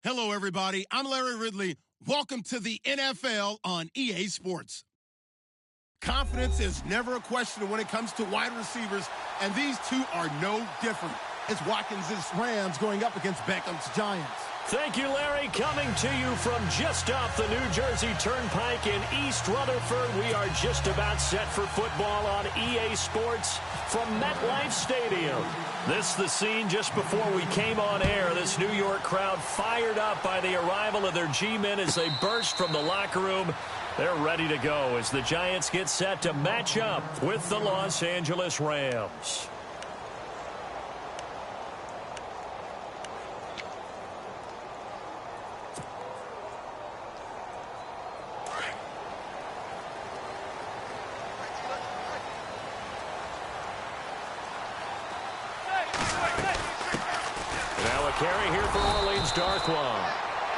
Hello, everybody. I'm Larry Ridley. Welcome to the NFL on EA Sports. Confidence is never a question when it comes to wide receivers, and these two are no different. It's Watkins' Rams going up against Beckham's Giants. Thank you, Larry. Coming to you from just off the New Jersey Turnpike in East Rutherford. We are just about set for football on EA Sports from MetLife Stadium. This is the scene just before we came on air. This New York crowd fired up by the arrival of their G-men as they burst from the locker room. They're ready to go as the Giants get set to match up with the Los Angeles Rams. Now a carry here for Orleans Darkwa.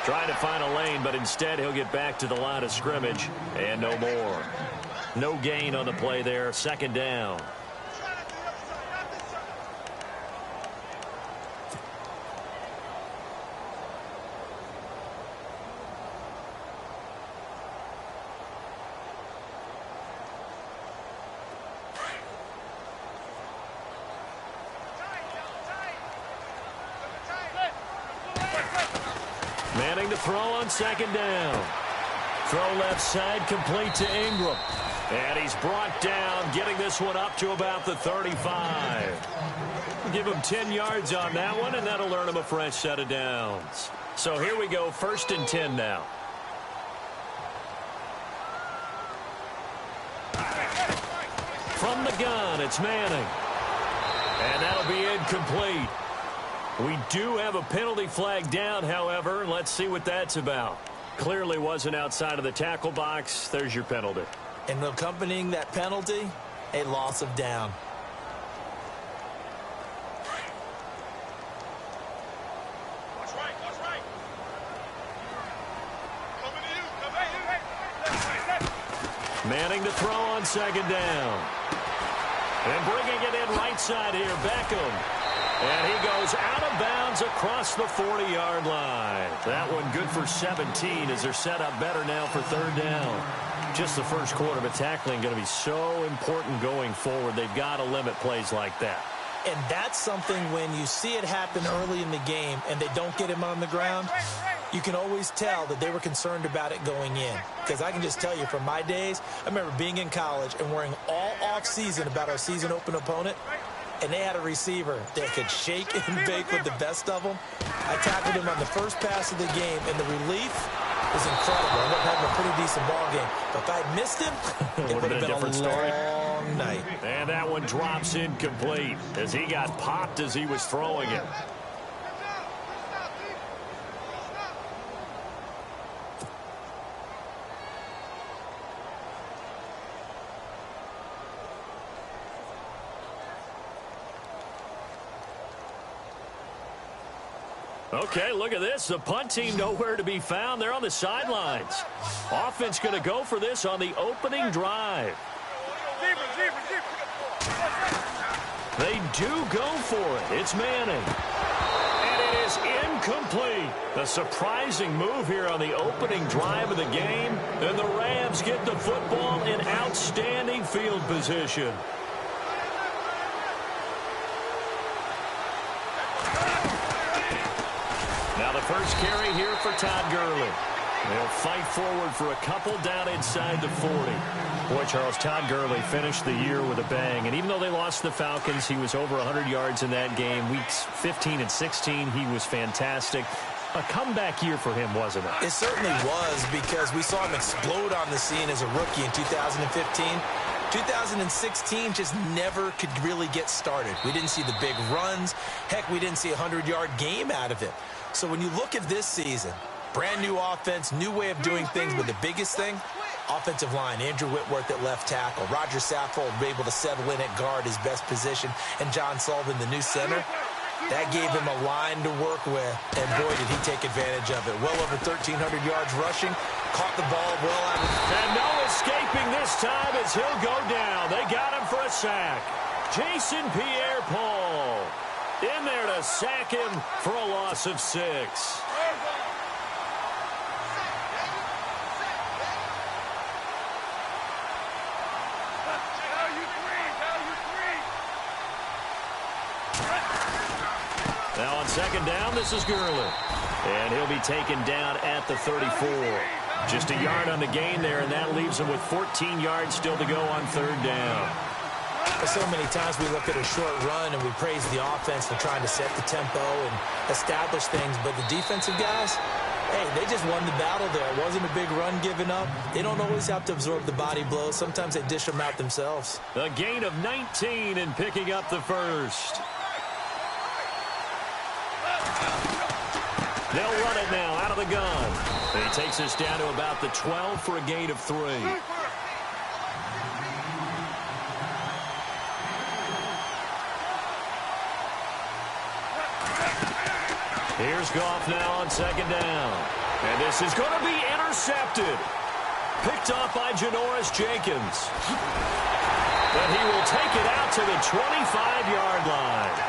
Trying to find a lane, but instead he'll get back to the line of scrimmage and no more. No gain on the play there. Second down. Manning to throw on second down. Throw left side, complete to Ingram. And he's brought down, getting this one up to about the 35. Give him 10 yards on that one, and that'll earn him a fresh set of downs. So here we go, 1st and 10 now. From the gun, it's Manning. And that'll be incomplete. We do have a penalty flag down, however. Let's see what that's about. Clearly wasn't outside of the tackle box. There's your penalty. And accompanying that penalty, a loss of down. Watch right. Manning to throw on second down. And bringing it in right side here, Beckham. And he goes out of bounds across the 40-yard line. That one good for 17 as they're set up better now for third down. Just the first quarter, but tackling going to be so important going forward. They've got to limit plays like that. And that's something when you see it happen early in the game and they don't get him on the ground, you can always tell that they were concerned about it going in. Because I can just tell you from my days, I remember being in college and worrying all off-season about our season open opponent. And they had a receiver that could shake and bake with the best of them. I tackled him on the first pass of the game, and the relief was incredible. I ended up having a pretty decent ball game. But if I'd missed him, it would have been a long night. And that one drops incomplete as he got popped as he was throwing it. Okay, look at this. The punt team nowhere to be found. They're on the sidelines. Offense going to go for this on the opening drive. They do go for it. It's Manning. And it is incomplete. A surprising move here on the opening drive of the game. And the Rams get the football in outstanding field position. Now the first carry here for Todd Gurley. They'll fight forward for a couple down inside the 40. Boy, Charles, Todd Gurley finished the year with a bang. And even though they lost the Falcons, he was over 100 yards in that game. Weeks 15 and 16, he was fantastic. A comeback year for him, wasn't it? It certainly was, because we saw him explode on the scene as a rookie in 2015. 2016 just never could really get started. We didn't see the big runs. Heck, we didn't see a 100-yard game out of it. So when you look at this season, brand new offense, new way of doing things, but the biggest thing, offensive line. Andrew Whitworth at left tackle. Roger Saffold able to settle in at guard, his best position. And John Sullivan, the new center. That gave him a line to work with, and boy, did he take advantage of it. Well over 1,300 yards rushing, caught the ball well out of... And no escaping this time as he'll go down. They got him for a sack. Jason Pierre-Paul in there to sack him for a loss of 6. Now on second down, this is Gurley. And he'll be taken down at the 34. Just a yard on the gain there, and that leaves him with 14 yards still to go on third down. So many times we look at a short run and we praise the offense for trying to set the tempo and establish things, but the defensive guys, hey, they just won the battle there. It wasn't a big run given up. They don't always have to absorb the body blows. Sometimes they dish them out themselves. A gain of 19 and picking up the first. They'll run it now out of the gun. And he takes us down to about the 12 for a gain of 3. Here's Goff now on second down. And this is going to be intercepted. Picked off by Janoris Jenkins. But he will take it out to the 25-yard line.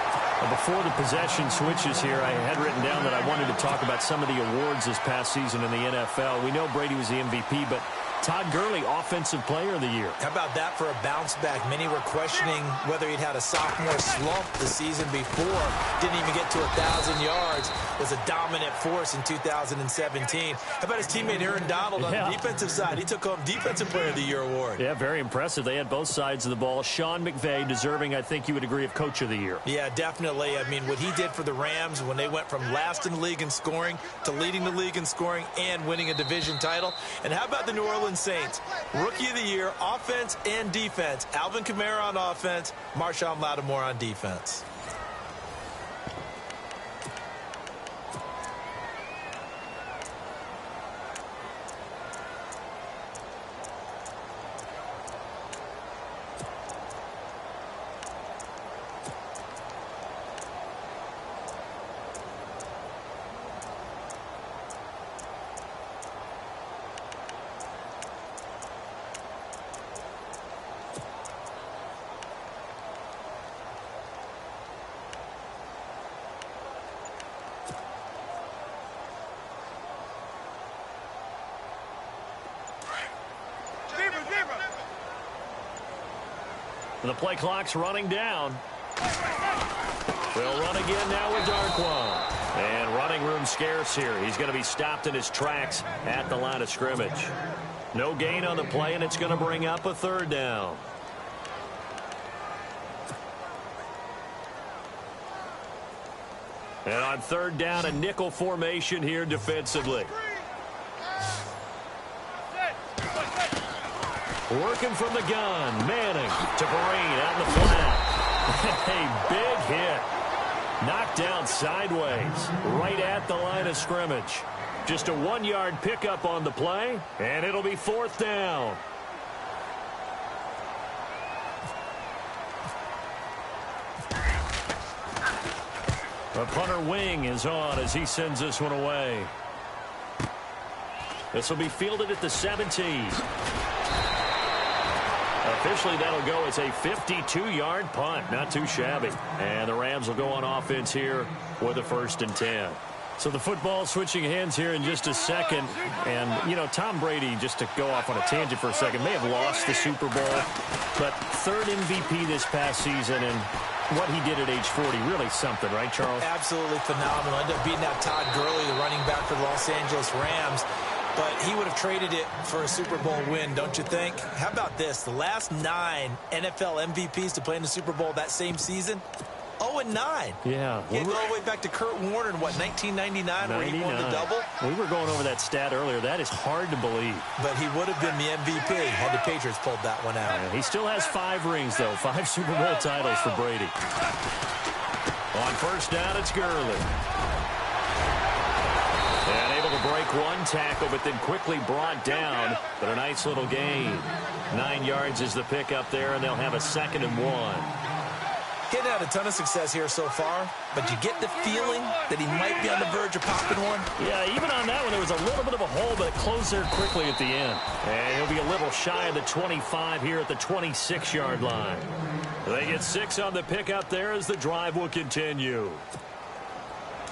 Before the possession switches here, I had written down that I wanted to talk about some of the awards this past season in the NFL. We know Brady was the MVP, but Todd Gurley, Offensive Player of the Year. How about that for a bounce back? Many were questioning whether he'd had a sophomore slump the season before. Didn't even get to 1,000 yards. Was a dominant force in 2017. How about his teammate Aaron Donald on the defensive side? He took home Defensive Player of the Year award. Yeah, very impressive. They had both sides of the ball. Sean McVay deserving, I think you would agree, of Coach of the Year. Yeah, definitely. I mean, what he did for the Rams when they went from last in the league in scoring to leading the league in scoring and winning a division title. And how about the New Orleans Saints? Rookie of the Year, offense and defense. Alvin Kamara on offense, Marshawn Lattimore on defense. The play clock's running down. They'll run again now with Darquan. And running room scarce here. He's going to be stopped in his tracks at the line of scrimmage. No gain on the play, and it's going to bring up a third down. And on third down, a nickel formation here defensively. Working from the gun, Manning to Vereen out in the flat. A big hit. Knocked down sideways, right at the line of scrimmage. Just a 1-yard pickup on the play, and it'll be fourth down. The punter wing is on as he sends this one away. This will be fielded at the 17. Officially, that'll go as a 52-yard punt. Not too shabby. And the Rams will go on offense here with a 1st and 10. So the football switching hands here in just a second. And, you know, Tom Brady, just to go off on a tangent for a second, may have lost the Super Bowl. But 3rd MVP this past season, and what he did at age 40, really something, right, Charles? Absolutely phenomenal. Ended up beating out Todd Gurley, the running back for the Los Angeles Rams. But he would have traded it for a Super Bowl win, don't you think? How about this? The last 9 NFL MVPs to play in the Super Bowl that same season, 0-9. Yeah. You go all the way back to Kurt Warner in, what, 1999, where he won the double? We were going over that stat earlier. That is hard to believe. But he would have been the MVP had the Patriots pulled that one out. Yeah, he still has 5 rings, though. 5 Super Bowl titles for Brady. On first down, it's Gurley. And able to break one tackle, but then quickly brought down. But a nice little gain. 9 yards is the pickup there, and they'll have a 2nd and 1. Getting out a ton of success here so far, but you get the feeling that he might be on the verge of popping one. Yeah, even on that one, there was a little bit of a hole, but it closed there quickly at the end. And he'll be a little shy of the 25 here at the 26-yard line. They get 6 on the pickup there as the drive will continue.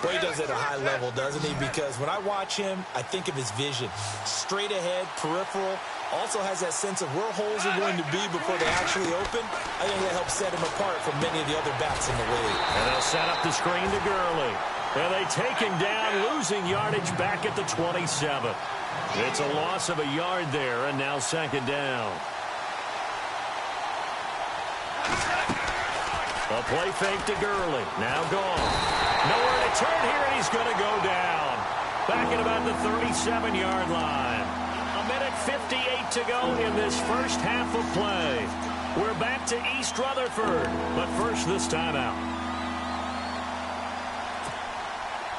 Well, he does it at a high level, doesn't he? Because when I watch him, I think of his vision. Straight ahead, peripheral, Also has that sense of where holes are going to be before they actually open. I think that helps set him apart from many of the other backs in the league. And they'll set up the screen to Gurley. And they take him down, losing yardage back at the 27. It's a loss of a yard there, and now second down. A play fake to Gurley. Now gone. Nowhere to turn here, and he's going to go down. Back at about the 37-yard line. A minute 58 to go in this first half of play. We're back to East Rutherford, but first this timeout.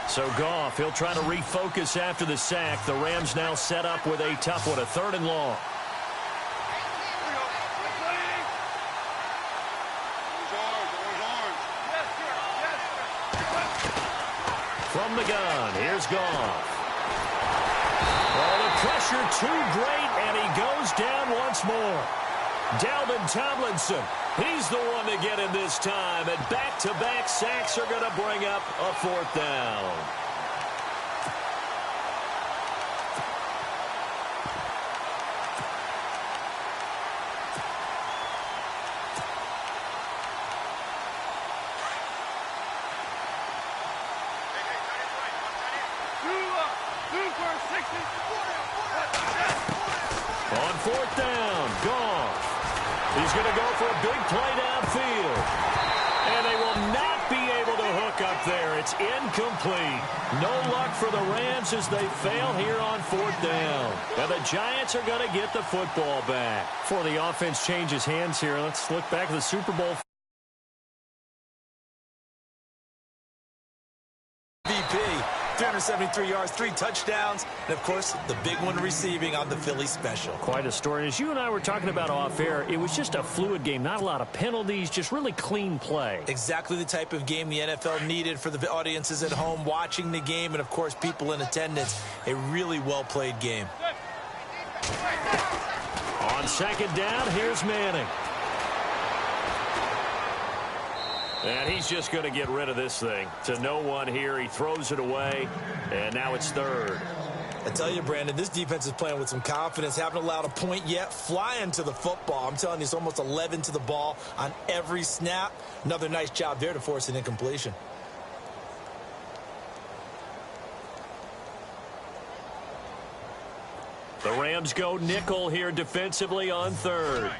So Goff, he'll try to refocus after the sack. The Rams now set up with a tough one, a 3rd and long. From the gun, here's Goff. Oh, the pressure too great, and he goes down once more. Dalvin Tomlinson, he's the one to get him this time, and back-to-back sacks are going to bring up a 4th down. On 4th down, Goff. He's going to go for a big play downfield. And they will not be able to hook up there. It's incomplete. No luck for the Rams as they fail here on 4th down. And the Giants are going to get the football back. Before the offense changes hands here, let's look back at the Super Bowl. VP, 373 yards, 3 touchdowns, and, of course, the big one receiving on the Philly special. Quite a story. As you and I were talking about off air, it was just a fluid game. Not a lot of penalties, just really clean play. Exactly the type of game the NFL needed for the audiences at home watching the game and, of course, people in attendance. A really well-played game. On 2nd down, here's Manning. And he's just going to get rid of this thing. To no one here. He throws it away, and now it's 3rd. I tell you, Brandon, this defense is playing with some confidence. Haven't allowed a point yet. Flying to the football. I'm telling you, it's almost 11 to the ball on every snap. Another nice job there to force an incompletion. The Rams go nickel here defensively on 3rd.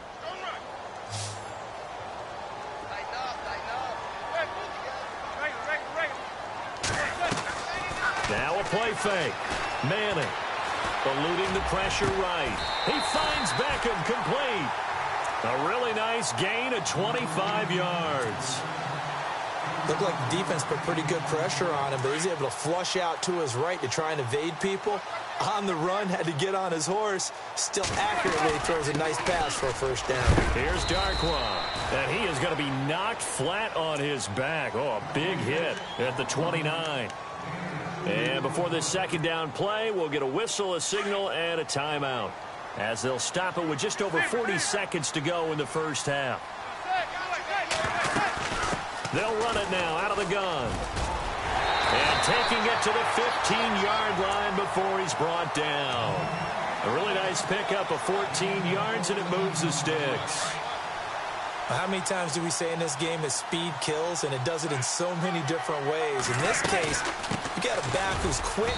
Now a play fake. Manning eluding the pressure right. He finds Beckham complete. A really nice gain of 25 yards. Looked like the defense put pretty good pressure on him, but he's able to flush out to his right to try and evade people. On the run, had to get on his horse. Still accurately throws a nice pass for a 1st down. Here's Darkwa, and he is going to be knocked flat on his back. Oh, a big hit at the 29. And before this 2nd down play, we'll get a whistle, a signal, and a timeout, as they'll stop it with just over 40 seconds to go in the first half. They'll run it now out of the gun. And taking it to the 15-yard line before he's brought down. A really nice pickup of 14 yards, and it moves the sticks. How many times do we say in this game that speed kills, and it does it in so many different ways? In this case, you got a back who's quick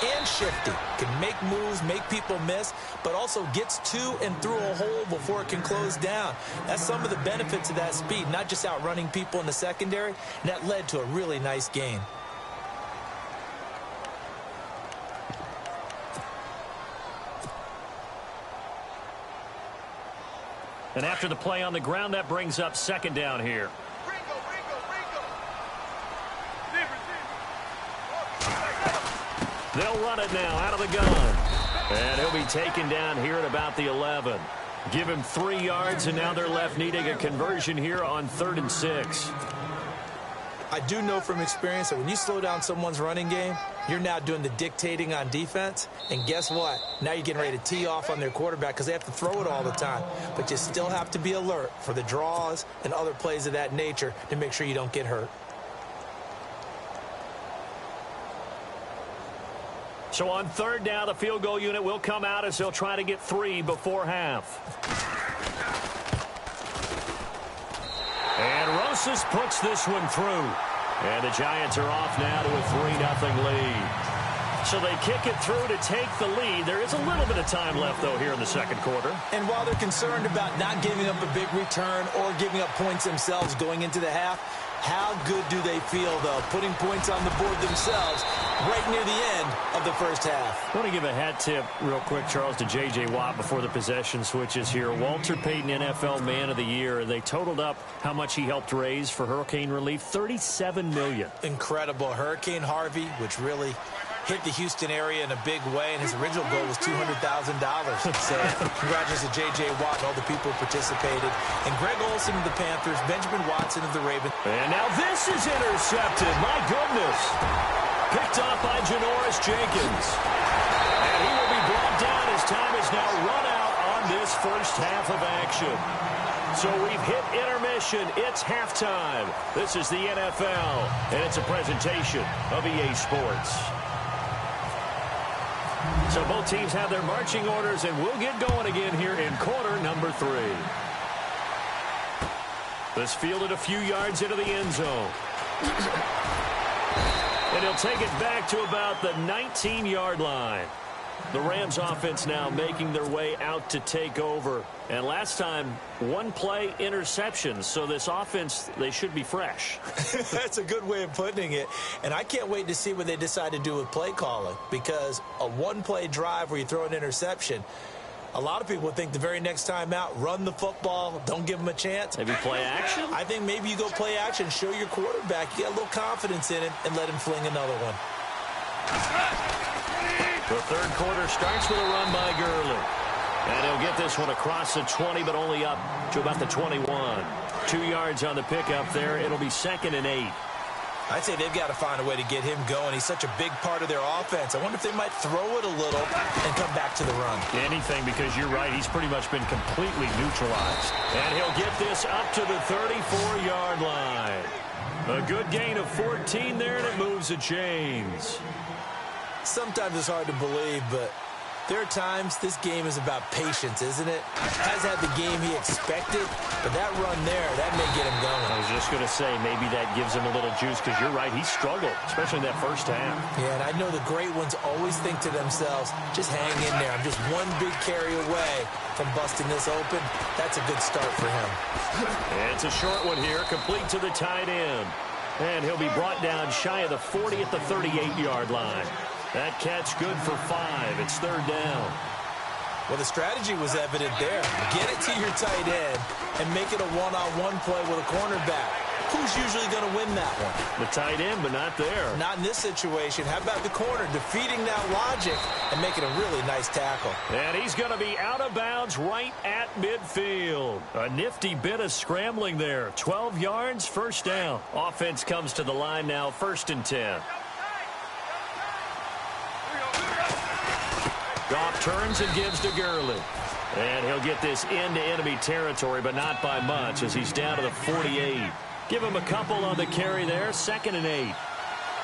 and shifty, can make moves, make people miss, but also gets to and through a hole before it can close down. That's some of the benefits of that speed, not just outrunning people in the secondary, and that led to a really nice gain. And after the play on the ground, that brings up 2nd down here. They'll run it now out of the gun. And he'll be taken down here at about the 11. Give him 3 yards, and now they're left needing a conversion here on 3rd and 6. I do know from experience that when you slow down someone's running game, you're now doing the dictating on defense. And guess what? Now you're getting ready to tee off on their quarterback because they have to throw it all the time. But you still have to be alert for the draws and other plays of that nature to make sure you don't get hurt. So on third down, the field goal unit will come out as they'll try to get 3 before half. And Rosas puts this one through. And the Giants are off now to a 3-0 lead. So they kick it through to take the lead. There is a little bit of time left, though, here in the second quarter. And while they're concerned about not giving up a big return or giving up points themselves going into the half, how good do they feel, though, putting points on the board themselves right near the end of the first half? I want to give a hat tip real quick, Charles, to J.J. Watt before the possession switches here. Walter Payton, NFL Man of the Year. They totaled up how much he helped raise for hurricane relief, $37 million. Incredible. Hurricane Harvey, which really hit the Houston area in a big way, and his original goal was $200,000. So congratulations to J.J. Watt and all the people who participated. And Greg Olsen of the Panthers, Benjamin Watson of the Ravens. And now this is intercepted. My goodness. Picked off by Janoris Jenkins. And he will be brought down as time is now run out on this first half of action. So we've hit intermission. It's halftime. This is the NFL, and it's a presentation of EA Sports. So both teams have their marching orders, and we'll get going again here in quarter number 3. This fielded a few yards into the end zone. And he'll take it back to about the 19-yard line. The Rams offense now making their way out to take over. And last time, 1 play interception. So this offense, they should be fresh. That's a good way of putting it. And I can't wait to see what they decide to do with play calling. Because a 1-play drive where you throw an interception, a lot of people think the very next time out, run the football, don't give them a chance. Maybe play action? I think maybe you go play action, show your quarterback, you get a little confidence in it, and let him fling another one. The third quarter starts with a run by Gurley. And he'll get this one across the 20, but only up to about the 21. 2 yards on the pickup there. It'll be 2nd and 8. I'd say they've got to find a way to get him going. He's such a big part of their offense. I wonder if they might throw it a little and come back to the run. Anything, because you're right. He's pretty much been completely neutralized. And he'll get this up to the 34-yard line. A good gain of 14 there, and it moves the chains. Sometimes it's hard to believe, but there are times this game is about patience, isn't it? Has had the game he expected, but that run there, that may get him going. I was just going to say, maybe that gives him a little juice, because you're right, he struggled, especially in that first half. Yeah, and I know the great ones always think to themselves, just hang in there. I'm just one big carry away from busting this open. That's a good start for him. And it's a short one here, complete to the tight end. And he'll be brought down shy of the 40 at the 38-yard line. That catch good for 5. It's 3rd down. Well, the strategy was evident there. Get it to your tight end and make it a one-on-one play with a cornerback. Who's usually going to win that one? The tight end, but not there. Not in this situation. How about the corner defeating that logic and making a really nice tackle? And he's going to be out of bounds right at midfield. A nifty bit of scrambling there. 12 yards, 1st down. Offense comes to the line now, 1st and 10. Goff turns and gives to Gurley. And he'll get this into enemy territory, but not by much as he's down to the 48. Give him a couple on the carry there, 2nd and 8.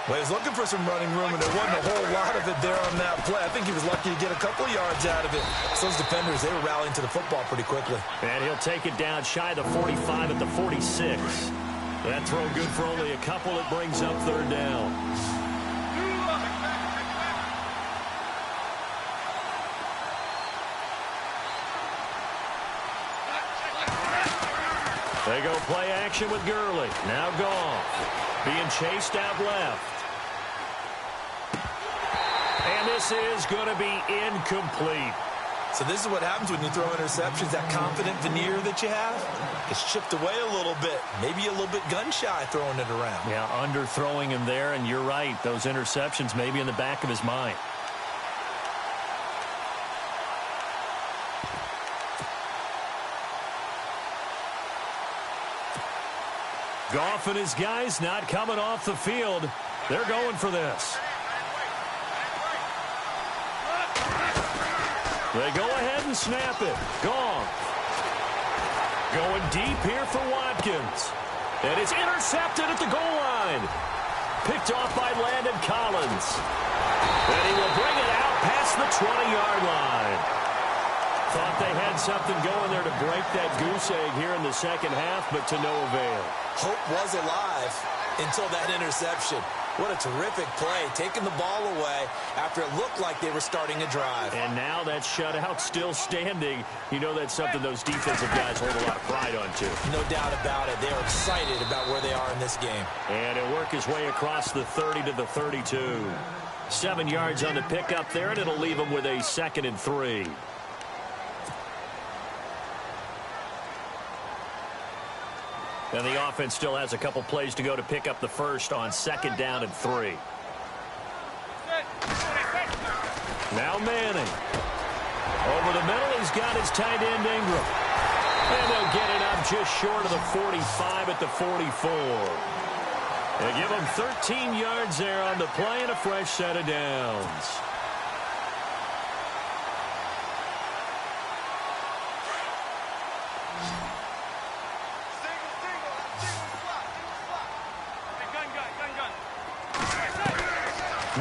Well, he was looking for some running room, and there wasn't a whole lot of it there on that play. I think he was lucky to get a couple of yards out of it. So those defenders, they were rallying to the football pretty quickly. And he'll take it down shy of the 45 at the 46. That throw good for only a couple. It brings up 3rd down. They go play action with Gurley. Now Goff being chased out left. And this is going to be incomplete. So this is what happens when you throw interceptions. That confident veneer that you have, it's chipped away a little bit. Maybe a little bit gun-shy throwing it around. Yeah, underthrowing him there, and you're right. Those interceptions may be in the back of his mind. Goff and his guys not coming off the field. They're going for this. They go ahead and snap it. Goff going deep here for Watkins. And it's intercepted at the goal line. Picked off by Landon Collins. And he will bring it out past the 20-yard line. Thought they had something going there to break that goose egg here in the second half, but to no avail. Hope was alive until that interception. What a terrific play, taking the ball away after it looked like they were starting a drive. And now that shutout still standing. You know that's something those defensive guys hold a lot of pride on, too. No doubt about it. They are excited about where they are in this game. And he'll work his way across the 30 to the 32. 7 yards on the pickup there, and it'll leave him with a 2nd and 3. And the offense still has a couple plays to go to pick up the first on 2nd down and 3. Now Manning. Over the middle, he's got his tight end Ingram. And they'll get it up just short of the 45 at the 44. They give him 13 yards there on the play and a fresh set of downs.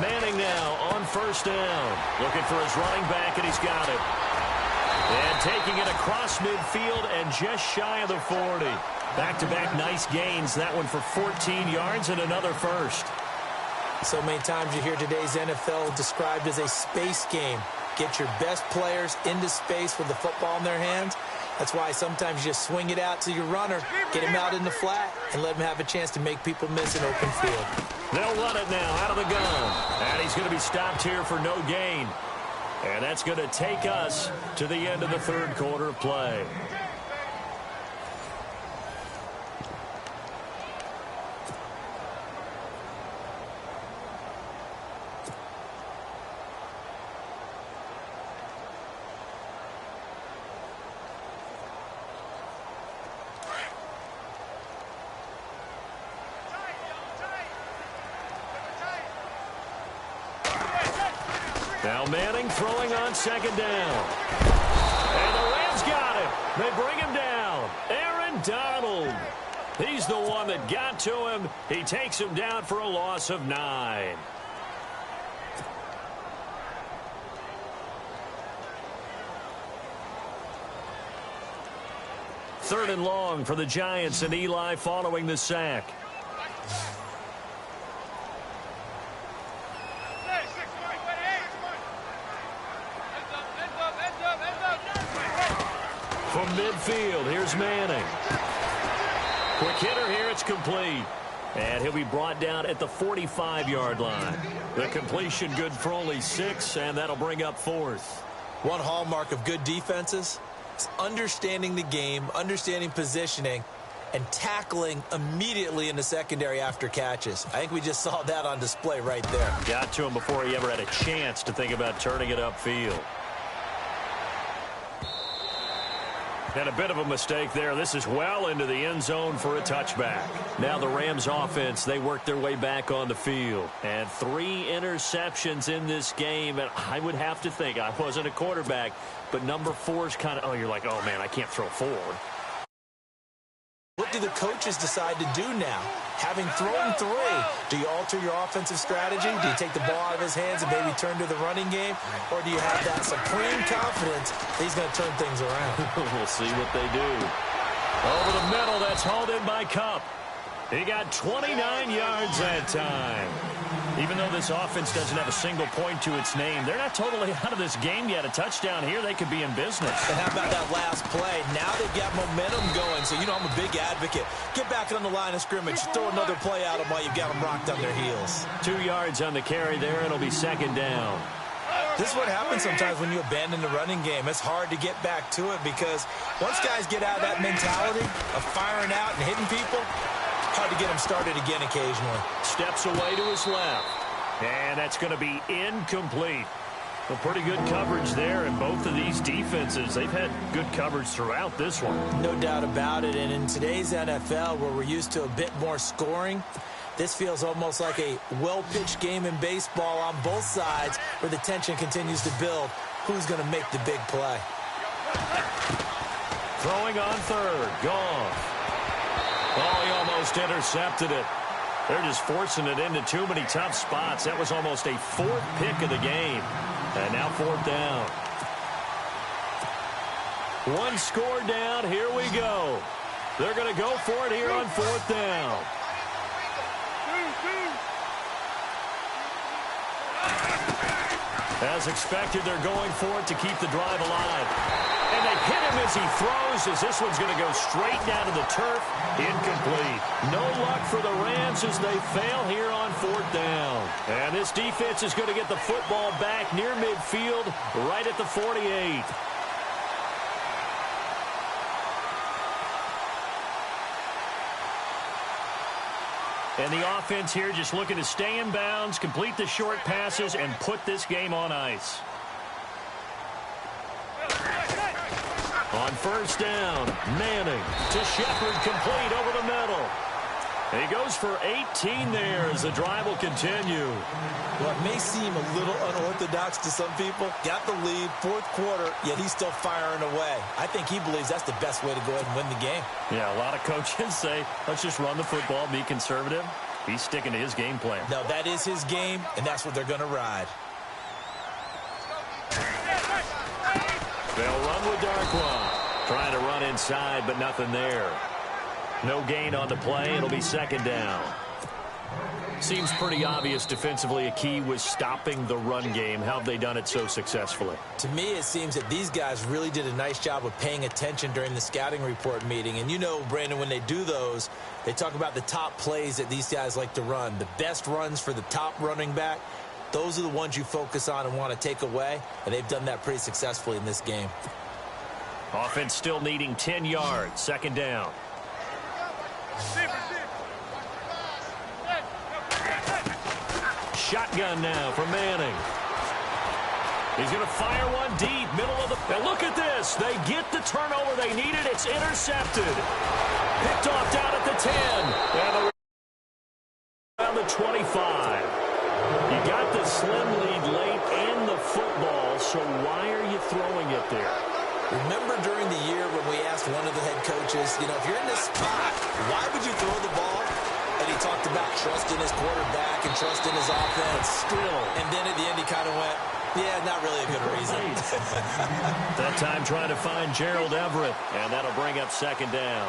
Manning now on 1st down. Looking for his running back, and he's got it. And taking it across midfield and just shy of the 40. Back-to-back nice gains. That one for 14 yards and another first. So many times you hear today's NFL described as a space game. Get your best players into space with the football in their hands. That's why sometimes you just swing it out to your runner, get him out in the flat, and let him have a chance to make people miss an open field. They'll run it now out of the gun. And he's going to be stopped here for no gain. And that's going to take us to the end of the 3rd quarter of play. Now Manning throwing on 2nd down. And the Rams got him. They bring him down. Aaron Donald. He's the one that got to him. He takes him down for a loss of 9. Third and long for the Giants, and Eli following the sack. From midfield, here's Manning. Quick hitter here, it's complete. And he'll be brought down at the 45-yard line. The completion good for only 6, and that'll bring up 4th. One hallmark of good defenses is understanding the game, understanding positioning, and tackling immediately in the secondary after catches. I think we just saw that on display right there. Got to him before he ever had a chance to think about turning it upfield. And a bit of a mistake there. This is well into the end zone for a touchback. Now the Rams offense, they work their way back on the field. And 3 interceptions in this game. And I would have to think, I wasn't a quarterback, but number 4 is kind of, oh, you're like, oh, man, I can't throw 4. What do the coaches decide to do now? Having thrown 3, do you alter your offensive strategy? Do you take the ball out of his hands and maybe turn to the running game? Or do you have that supreme confidence that he's going to turn things around? We'll see what they do. Over the middle, that's hauled in by Kupp. He got 29 yards that time. Even though this offense doesn't have a single point to its name, they're not totally out of this game yet. A touchdown here, they could be in business. And how about that last play? Now they've got momentum going, so you know I'm a big advocate. Get back on the line of scrimmage. Throw another play at them while you've got them rocked on their heels. 2 yards on the carry there, and it'll be 2nd down. This is what happens sometimes when you abandon the running game. It's hard to get back to it because once guys get out of that mentality of firing out and hitting people, hard to get them started again occasionally. Steps away to his left. And that's going to be incomplete. Well, pretty good coverage there, and both of these defenses, they've had good coverage throughout this one. No doubt about it, and in today's NFL, where we're used to a bit more scoring, this feels almost like a well-pitched game in baseball on both sides where the tension continues to build. Who's going to make the big play? Throwing on 3rd. Goff. Oh, he almost intercepted it. They're just forcing it into too many tough spots. That was almost a fourth pick of the game. And now fourth down. One score down. Here we go. They're going to go for it here on fourth down. As expected, they're going for it to keep the drive alive. And they hit him as he throws, as this one's going to go straight down to the turf. Incomplete. No luck for the Rams as they fail here on fourth down. And this defense is going to get the football back near midfield, right at the 48. And the offense here just looking to stay in bounds, complete the short passes, and put this game on ice. On first down, Manning to Shepard, complete over the middle. And he goes for 18 there as the drive will continue. Well, it may seem a little unorthodox to some people. Got the lead, fourth quarter, yet he's still firing away. I think he believes that's the best way to go ahead and win the game. Yeah, a lot of coaches say, let's just run the football, be conservative. He's sticking to his game plan. No, that is his game, and that's what they're going to ride. They'll run with Darkwa. Trying to run inside, but nothing there. No gain on the play. It'll be second down. Seems pretty obvious defensively a key was stopping the run game. How have they done it so successfully? To me, it seems that these guys really did a nice job of paying attention during the scouting report meeting. And you know, Brandon, when they do those, they talk about the top plays that these guys like to run. The best runs for the top running back, those are the ones you focus on and want to take away. And they've done that pretty successfully in this game. Offense still needing 10 yards. Second down. Shotgun now for Manning. He's going to fire one deep, middle of the... And look at this. They get the turnover they needed. It's intercepted. Picked off down at the 10. And around the 25. You got the slim lead late and the football, so why are you throwing it there? Remember during the year when we asked one of the head coaches, you know, if you're in this spot, why would you throw the ball? And he talked about trusting his quarterback and trusting his offense. Still. And then at the end he kind of went, yeah, not really a good reason. That time trying to find Gerald Everett, and that'll bring up second down.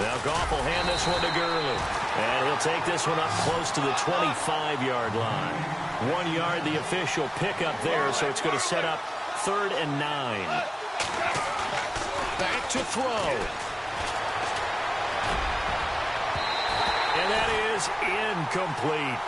Now Goff will hand this one to Gurley. And he'll take this one up close to the 25-yard line. 1 yard, the official pickup there, so it's going to set up 3rd and 9. Back to throw. And that is incomplete.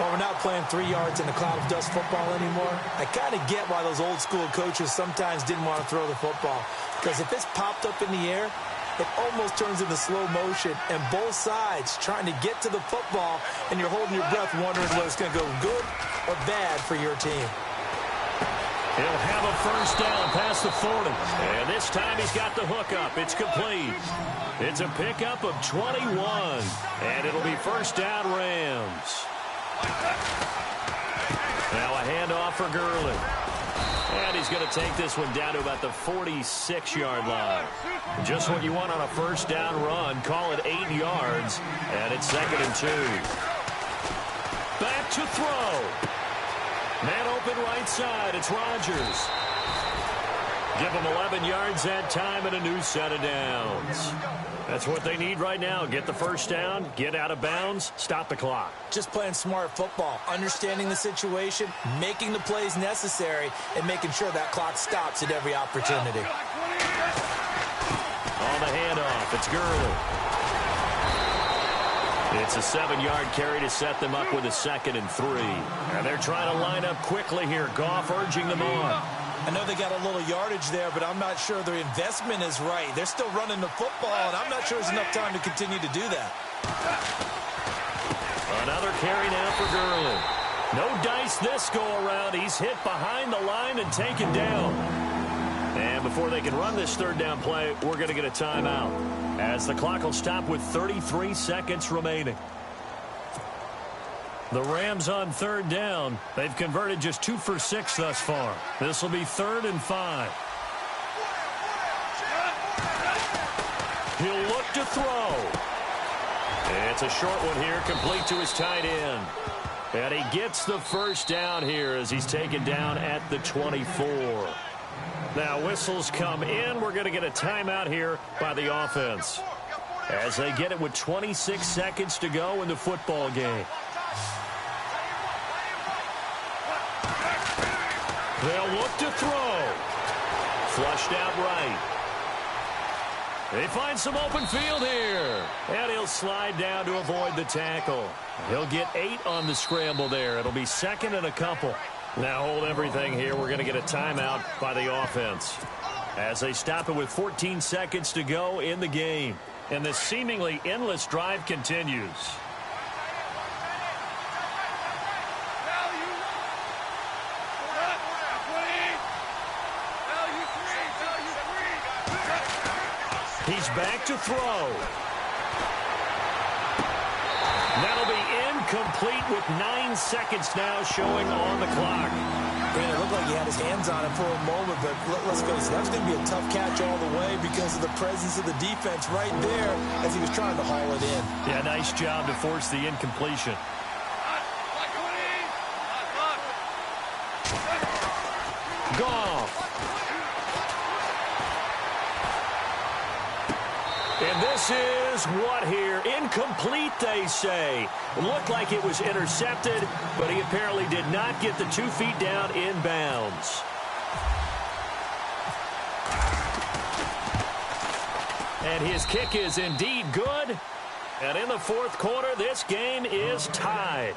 Well, we're not playing 3 yards in a cloud of dust football anymore. I kind of get why those old school coaches sometimes didn't want to throw the football. Because if it's popped up in the air, it almost turns into slow motion, and both sides trying to get to the football, and you're holding your breath wondering whether it's going to go good or bad for your team. He'll have a first down past the 40. And this time he's got the hookup. It's complete. It's a pickup of 21. And it'll be first down Rams. Now a handoff for Gurley. And he's going to take this one down to about the 46-yard line. Just what you want on a first down run. Call it 8 yards. And it's 2nd and 2. Back to throw. Man open right side. It's Rodgers. Give them 11 yards that time and a new set of downs. That's what they need right now. Get the first down, get out of bounds, stop the clock. Just playing smart football, understanding the situation, making the plays necessary, and making sure that clock stops at every opportunity. On the handoff, it's Gurley. It's a 7-yard carry to set them up with a 2nd and 3. And they're trying to line up quickly here. Goff urging them on. I know they got a little yardage there, but I'm not sure their investment is right. They're still running the football, and I'm not sure there's enough time to continue to do that. Another carry now for Gurley. No dice this go-around. He's hit behind the line and taken down. And before they can run this 3rd down play, we're going to get a timeout, as the clock will stop with 33 seconds remaining. The Rams on 3rd down. They've converted just 2 for 6 thus far. This will be 3rd and 5. He'll look to throw. It's a short one here, complete to his tight end. And he gets the first down here as he's taken down at the 24. Now whistles come in. We're going to get a timeout here by the offense as they get it with 26 seconds to go in the football game. They'll look to throw. Flushed out right. They find some open field here. And he'll slide down to avoid the tackle. He'll get 8 on the scramble there. It'll be second and a couple. Now hold everything here. We're going to get a timeout by the offense as they stop it with 14 seconds to go in the game. And this seemingly endless drive continues. He's back to throw. That'll be incomplete with 9 seconds now showing on the clock. And it looked like he had his hands on it for a moment, but let's face it, that's going to be a tough catch all the way because of the presence of the defense right there as he was trying to haul it in. Yeah, nice job to force the incompletion. Goff. And this is what here? Incomplete, they say. It looked like it was intercepted, but he apparently did not get the 2 feet down in bounds. And his kick is indeed good. And in the fourth quarter, this game is tied.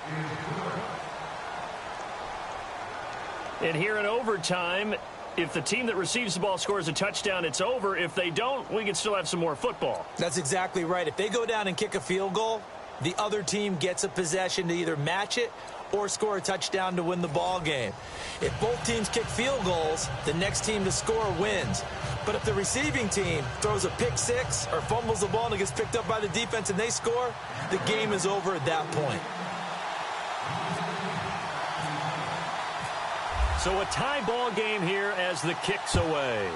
And here in overtime, if the team that receives the ball scores a touchdown, it's over. If they don't, we can still have some more football. That's exactly right. If they go down and kick a field goal, the other team gets a possession to either match it or score a touchdown to win the ball game. If both teams kick field goals, the next team to score wins. But if the receiving team throws a pick six or fumbles the ball and it gets picked up by the defense and they score, the game is over at that point. So a tie ball game here as the kick's away.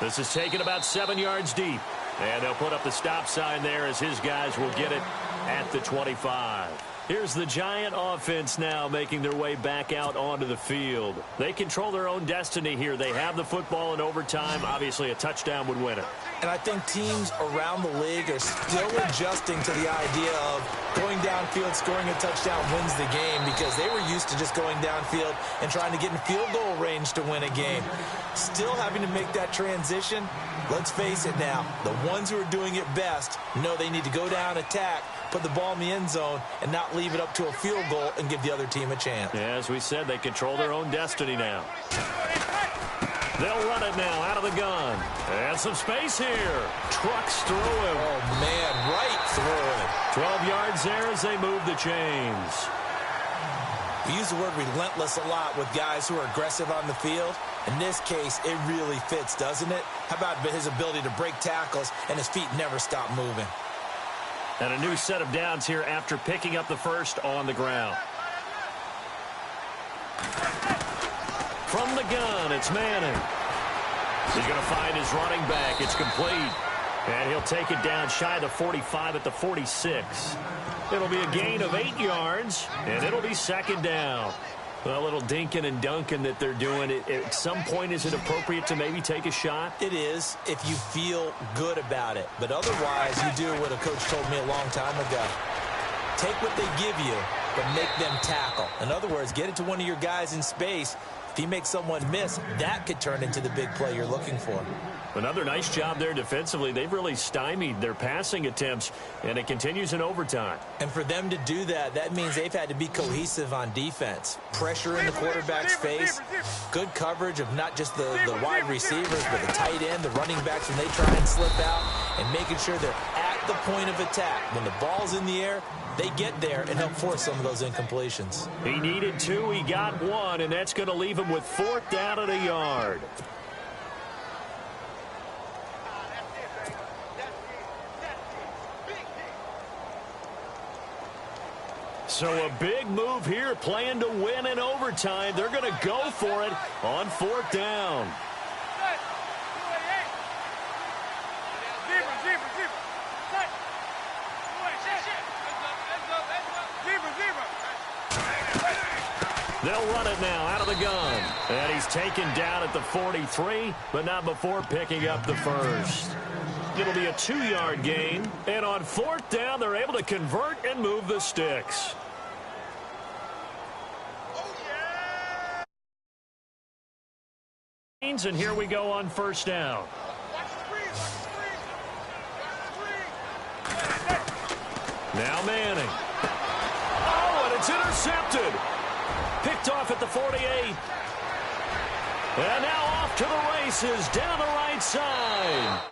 This is taken about 7 yards deep. And they'll put up the stop sign there as his guys will get it at the 25. Here's the Giant offense now making their way back out onto the field. They control their own destiny here. They have the football in overtime. Obviously, a touchdown would win it. And I think teams around the league are still adjusting to the idea of going downfield, scoring a touchdown wins the game because they were used to just going downfield and trying to get in field goal range to win a game. Still having to make that transition. Let's face it now, the ones who are doing it best know they need to go down, attack, put the ball in the end zone, and not leave it up to a field goal and give the other team a chance. Yeah, as we said, they control their own destiny now. They'll run it now out of the gun. And some space here. Trucks through him. Oh, man, right through him. 12 yards there as they move the chains. We use the word relentless a lot with guys who are aggressive on the field. In this case, it really fits, doesn't it? How about his ability to break tackles and his feet never stop moving? And a new set of downs here after picking up the first on the ground. From the gun, it's Manning. He's going to find his running back. It's complete. And he'll take it down shy of the 45 at the 46. It'll be a gain of 8 yards, and it'll be second down. A little dinking and dunking that they're doing. At some point, is it appropriate to maybe take a shot? It is if you feel good about it. But otherwise, you do what a coach told me a long time ago. Take what they give you, but make them tackle. In other words, get it to one of your guys in space. If he makes someone miss, that could turn into the big play you're looking for. Another nice job there defensively. They've really stymied their passing attempts, and it continues in overtime. And for them to do that, that means they've had to be cohesive on defense. Pressure in the quarterback's face, good coverage of not just the wide receivers, but the tight end, the running backs when they try and slip out, and making sure they're at the point of attack. When the ball's in the air, they get there and help force some of those incompletions. He needed 2, he got 1, and that's going to leave him with 4th down at a yard. So a big move here, playing to win in overtime. They're going to go for it on 4th down. They'll run it now out of the gun. And he's taken down at the 43, but not before picking up the first. It'll be a 2-yard gain. And on 4th down, they're able to convert and move the sticks. And here we go on 1st down. Now Manning. Oh, and it's intercepted. Picked off at the 48. And now off to the races down the right side.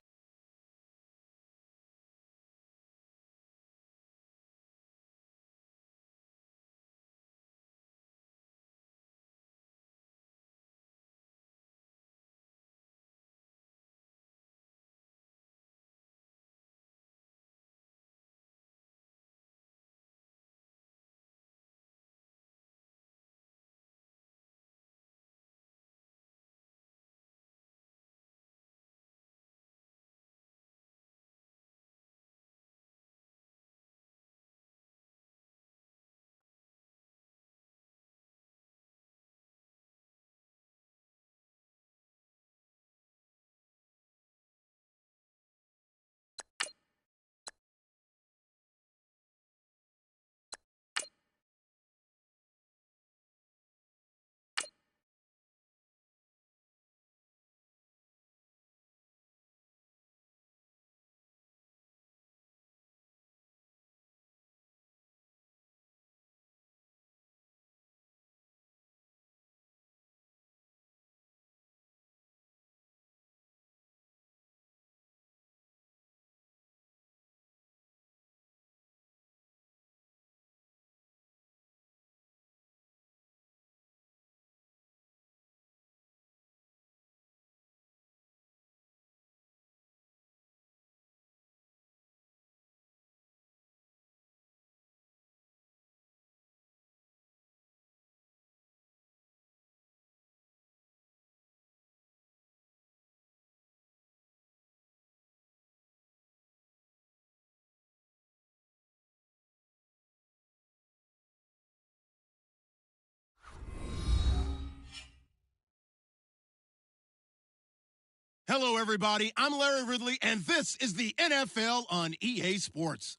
Hello, everybody. I'm Larry Ridley, and this is the NFL on EA Sports.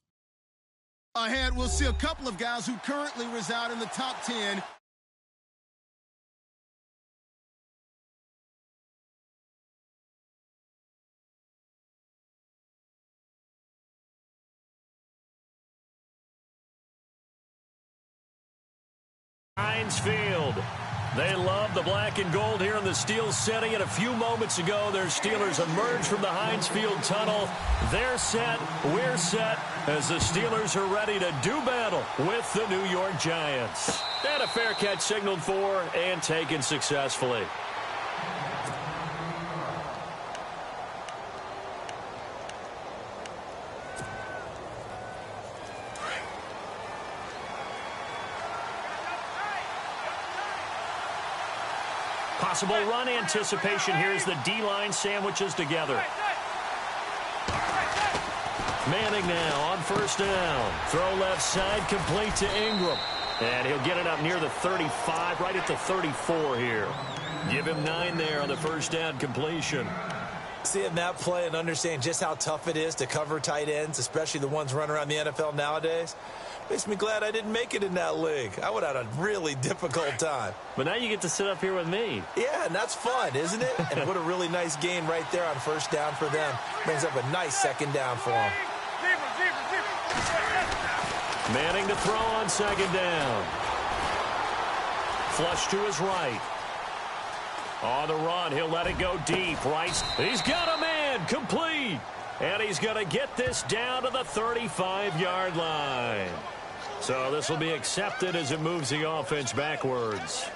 Ahead, we'll see a couple of guys who currently reside in the top 10. Heinz Field. They love the black and gold here in the Steel City. And a few moments ago, their Steelers emerged from the Heinz Field tunnel. They're set. We're set as the Steelers are ready to do battle with the New York Giants. And a fair catch signaled for and taken successfully. Possible run anticipation here as the D-line sandwiches together. Manning now on 1st down. Throw left side, complete to Ingram. And he'll get it up near the 35, right at the 34 here. Give him 9 there on the 1st down completion. Seeing that play and understand just how tough it is to cover tight ends, especially the ones running around the NFL nowadays, makes me glad I didn't make it in that league. I would have had a really difficult time. But now you get to sit up here with me. Yeah, and that's fun, isn't it? And what a really nice gain right there on 1st down for them. Brings up a nice 2nd down for them. Manning to throw on 2nd down. Flush to his right. On the run, he'll let it go deep. Right, he's got a man, complete. And he's going to get this down to the 35-yard line. So this will be accepted as it moves the offense backwards.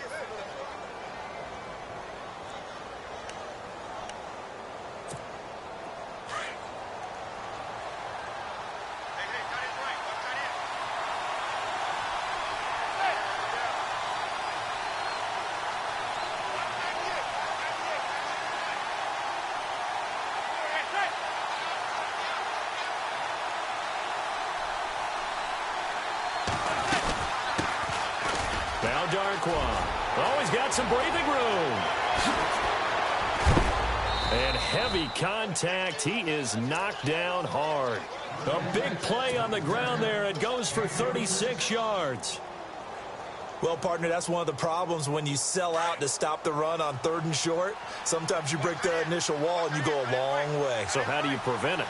Now Darkwa. Oh, he's got some breathing room. And heavy contact. He is knocked down hard. A big play on the ground there. It goes for 36 yards. Well, partner, that's one of the problems when you sell out to stop the run on 3rd and short. Sometimes you break the initial wall and you go a long way. So how do you prevent it?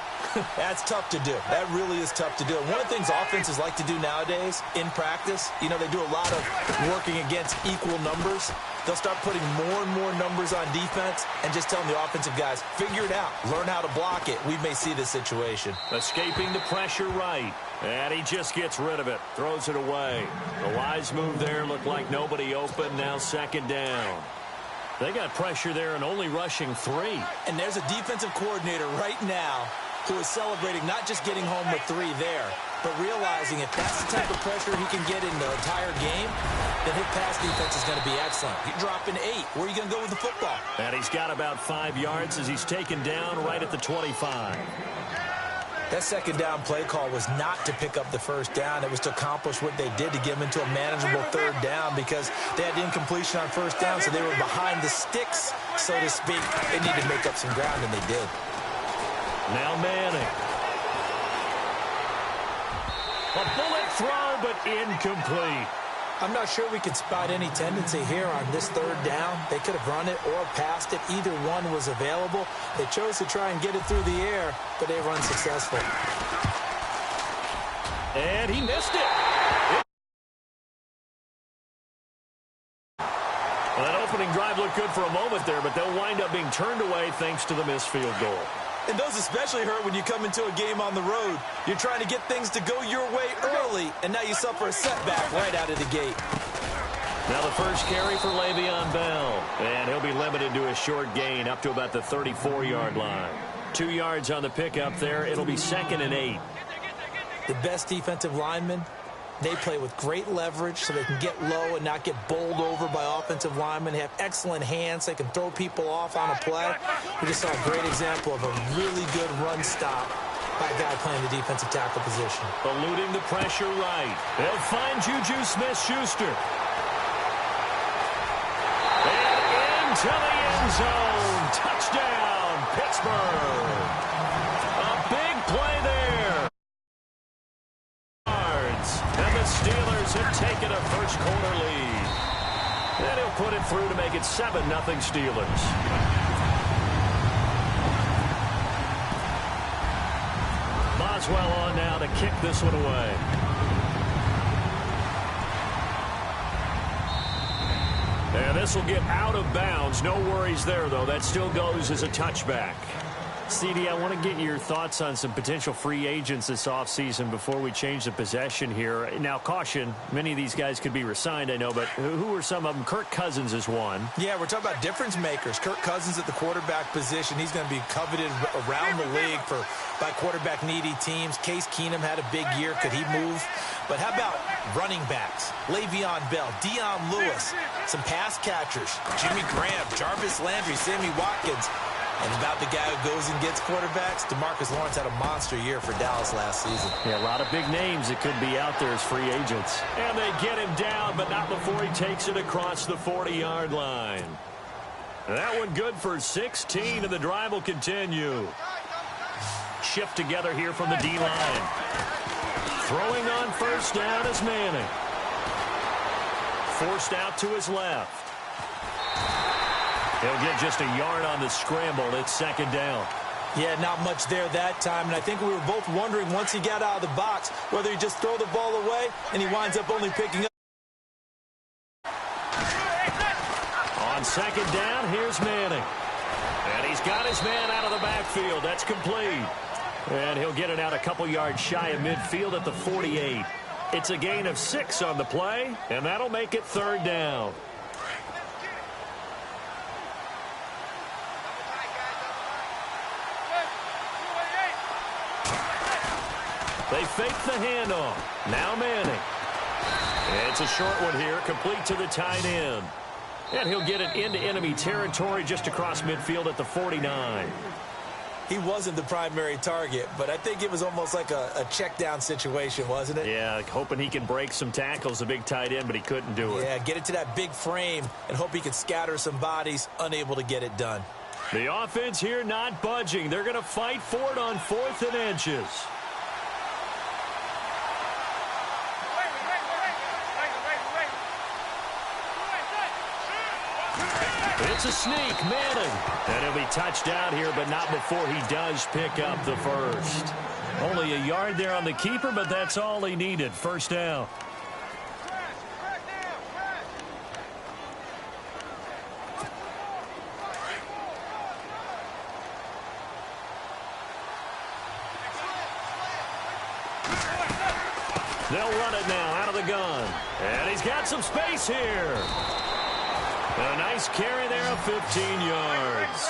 That's tough to do. That really is tough to do. And one of the things offenses like to do nowadays in practice, you know, they do a lot of working against equal numbers. They'll start putting more and more numbers on defense and just telling the offensive guys, figure it out. Learn how to block it. We may see this situation. Escaping the pressure right. And he just gets rid of it. Throws it away. The wise move there. Looked like nobody open. Now 2nd down. They got pressure there and only rushing 3. And there's a defensive coordinator right now who is celebrating not just getting home with 3 there, but realizing if that's the type of pressure he can get in the entire game, then his pass defense is going to be excellent. You're dropping 8. Where are you going to go with the football? And he's got about 5 yards as he's taken down right at the 25. That 2nd down play call was not to pick up the 1st down. It was to accomplish what they did to get them into a manageable 3rd down because they had incompletion on 1st down, so they were behind the sticks, so to speak. They needed to make up some ground, and they did. Now Manning. A bullet throw, but incomplete. I'm not sure we could spot any tendency here on this 3rd down. They could have run it or passed it. Either one was available. They chose to try and get it through the air, but they were unsuccessful. And he missed it. Well, that opening drive looked good for a moment there, but they'll wind up being turned away thanks to the missed field goal. And those especially hurt when you come into a game on the road. You're trying to get things to go your way early, and now you suffer a setback right out of the gate. Now the first carry for Le'Veon Bell, and he'll be limited to a short gain up to about the 34-yard line. 2 yards on the pickup there. It'll be 2nd and 8. The best defensive linemen, they play with great leverage so they can get low and not get bowled over by offensive linemen. They have excellent hands. They can throw people off on a play. We just saw a great example of a really good run stop by a guy playing the defensive tackle position. Eluding the pressure right. They'll find Juju Smith-Schuster. And into the end zone. Touchdown, Pittsburgh. A big play there. And the Steelers have taken a first-quarter lead. And he'll put it through to make it 7-0 Steelers. Boswell on now to kick this one away. And this will get out of bounds. No worries there, though. That still goes as a touchback. CD, I want to get your thoughts on some potential free agents this offseason before we change the possession here. Now, caution, many of these guys could be re-signed, I know, but who are some of them? Kirk Cousins is one. Yeah, we're talking about difference makers. Kirk Cousins at the quarterback position. He's going to be coveted around the league by quarterback-needy teams. Case Keenum had a big year. Could he move? But how about running backs? Le'Veon Bell, Dion Lewis, some pass catchers, Jimmy Graham, Jarvis Landry, Sammy Watkins. And about the guy who goes and gets quarterbacks, DeMarcus Lawrence had a monster year for Dallas last season. Yeah, a lot of big names that could be out there as free agents. And they get him down, but not before he takes it across the 40-yard line. That one good for 16, and the drive will continue. Shift together here from the D-line. Throwing on first down is Manning. Forced out to his left. He'll get just a yard on the scramble. It's 2nd down. Yeah, not much there that time. And I think we were both wondering once he got out of the box whether he just throw the ball away and he winds up only picking up. On 2nd down, here's Manning. And he's got his man out of the backfield. That's complete. And he'll get it out a couple yards shy of midfield at the 48. It's a gain of 6 on the play, and that'll make it 3rd down. They fake the handoff. Now Manning. It's a short one here, complete to the tight end. And he'll get it into enemy territory just across midfield at the 49. he wasn't the primary target, but I think it was almost like a check down situation, wasn't it? Yeah, hoping he can break some tackles, the big tight end, but he couldn't do it. Yeah, get it to that big frame and hope he could scatter some bodies, unable to get it done. The offense here not budging. They're going to fight for it on 4th and inches. It's a sneak, Madden. And he'll be touched out here, but not before he does pick up the first. Only a yard there on the keeper, but that's all he needed. First down. They'll run it now out of the gun. And he's got some space here. A nice carry there of 15 yards.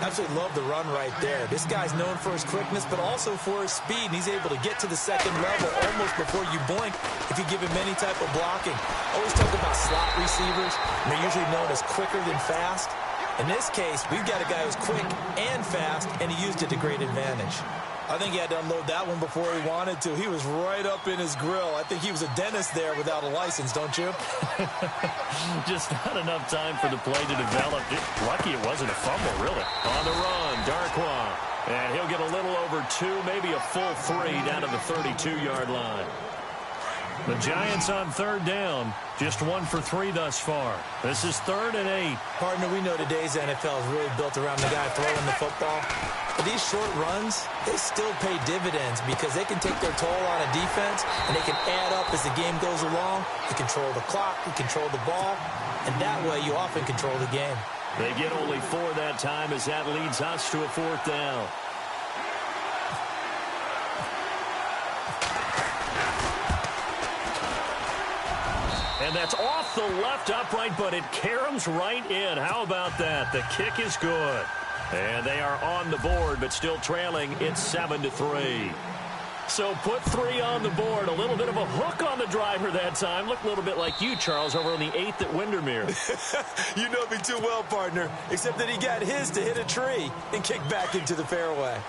Absolutely love the run right there. This guy's known for his quickness, but also for his speed. And he's able to get to the second level almost before you blink if you give him any type of blocking. Always talk about slot receivers. And they're usually known as quicker than fast. In this case, we've got a guy who's quick and fast, and he used it to great advantage. I think he had to unload that one before he wanted to. He was right up in his grill. I think he was a dentist there without a license, don't you? Just not enough time for the play to develop. Lucky it wasn't a fumble, really. On the run, Darkwa. And he'll get a little over 2, maybe a full 3 down to the 32-yard line. The Giants on 3rd down. Just 1 for 3 thus far. This is 3rd and 8. Partner, we know today's NFL is really built around the guy throwing the football. But these short runs, they still pay dividends because they can take their toll on a defense, and they can add up as the game goes along. You control the clock, you control the ball, and that way you often control the game. They get only 4 that time as that leads us to a 4th down. And that's off the left upright, but it caroms right in. How about that? The kick is good. And they are on the board, but still trailing. It's 7-3. So put 3 on the board. A little bit of a hook on the driver that time. Looked a little bit like you, Charles, over on the 8th at Windermere. You know me too well, partner, except that he got his to hit a tree and kick back into the fairway.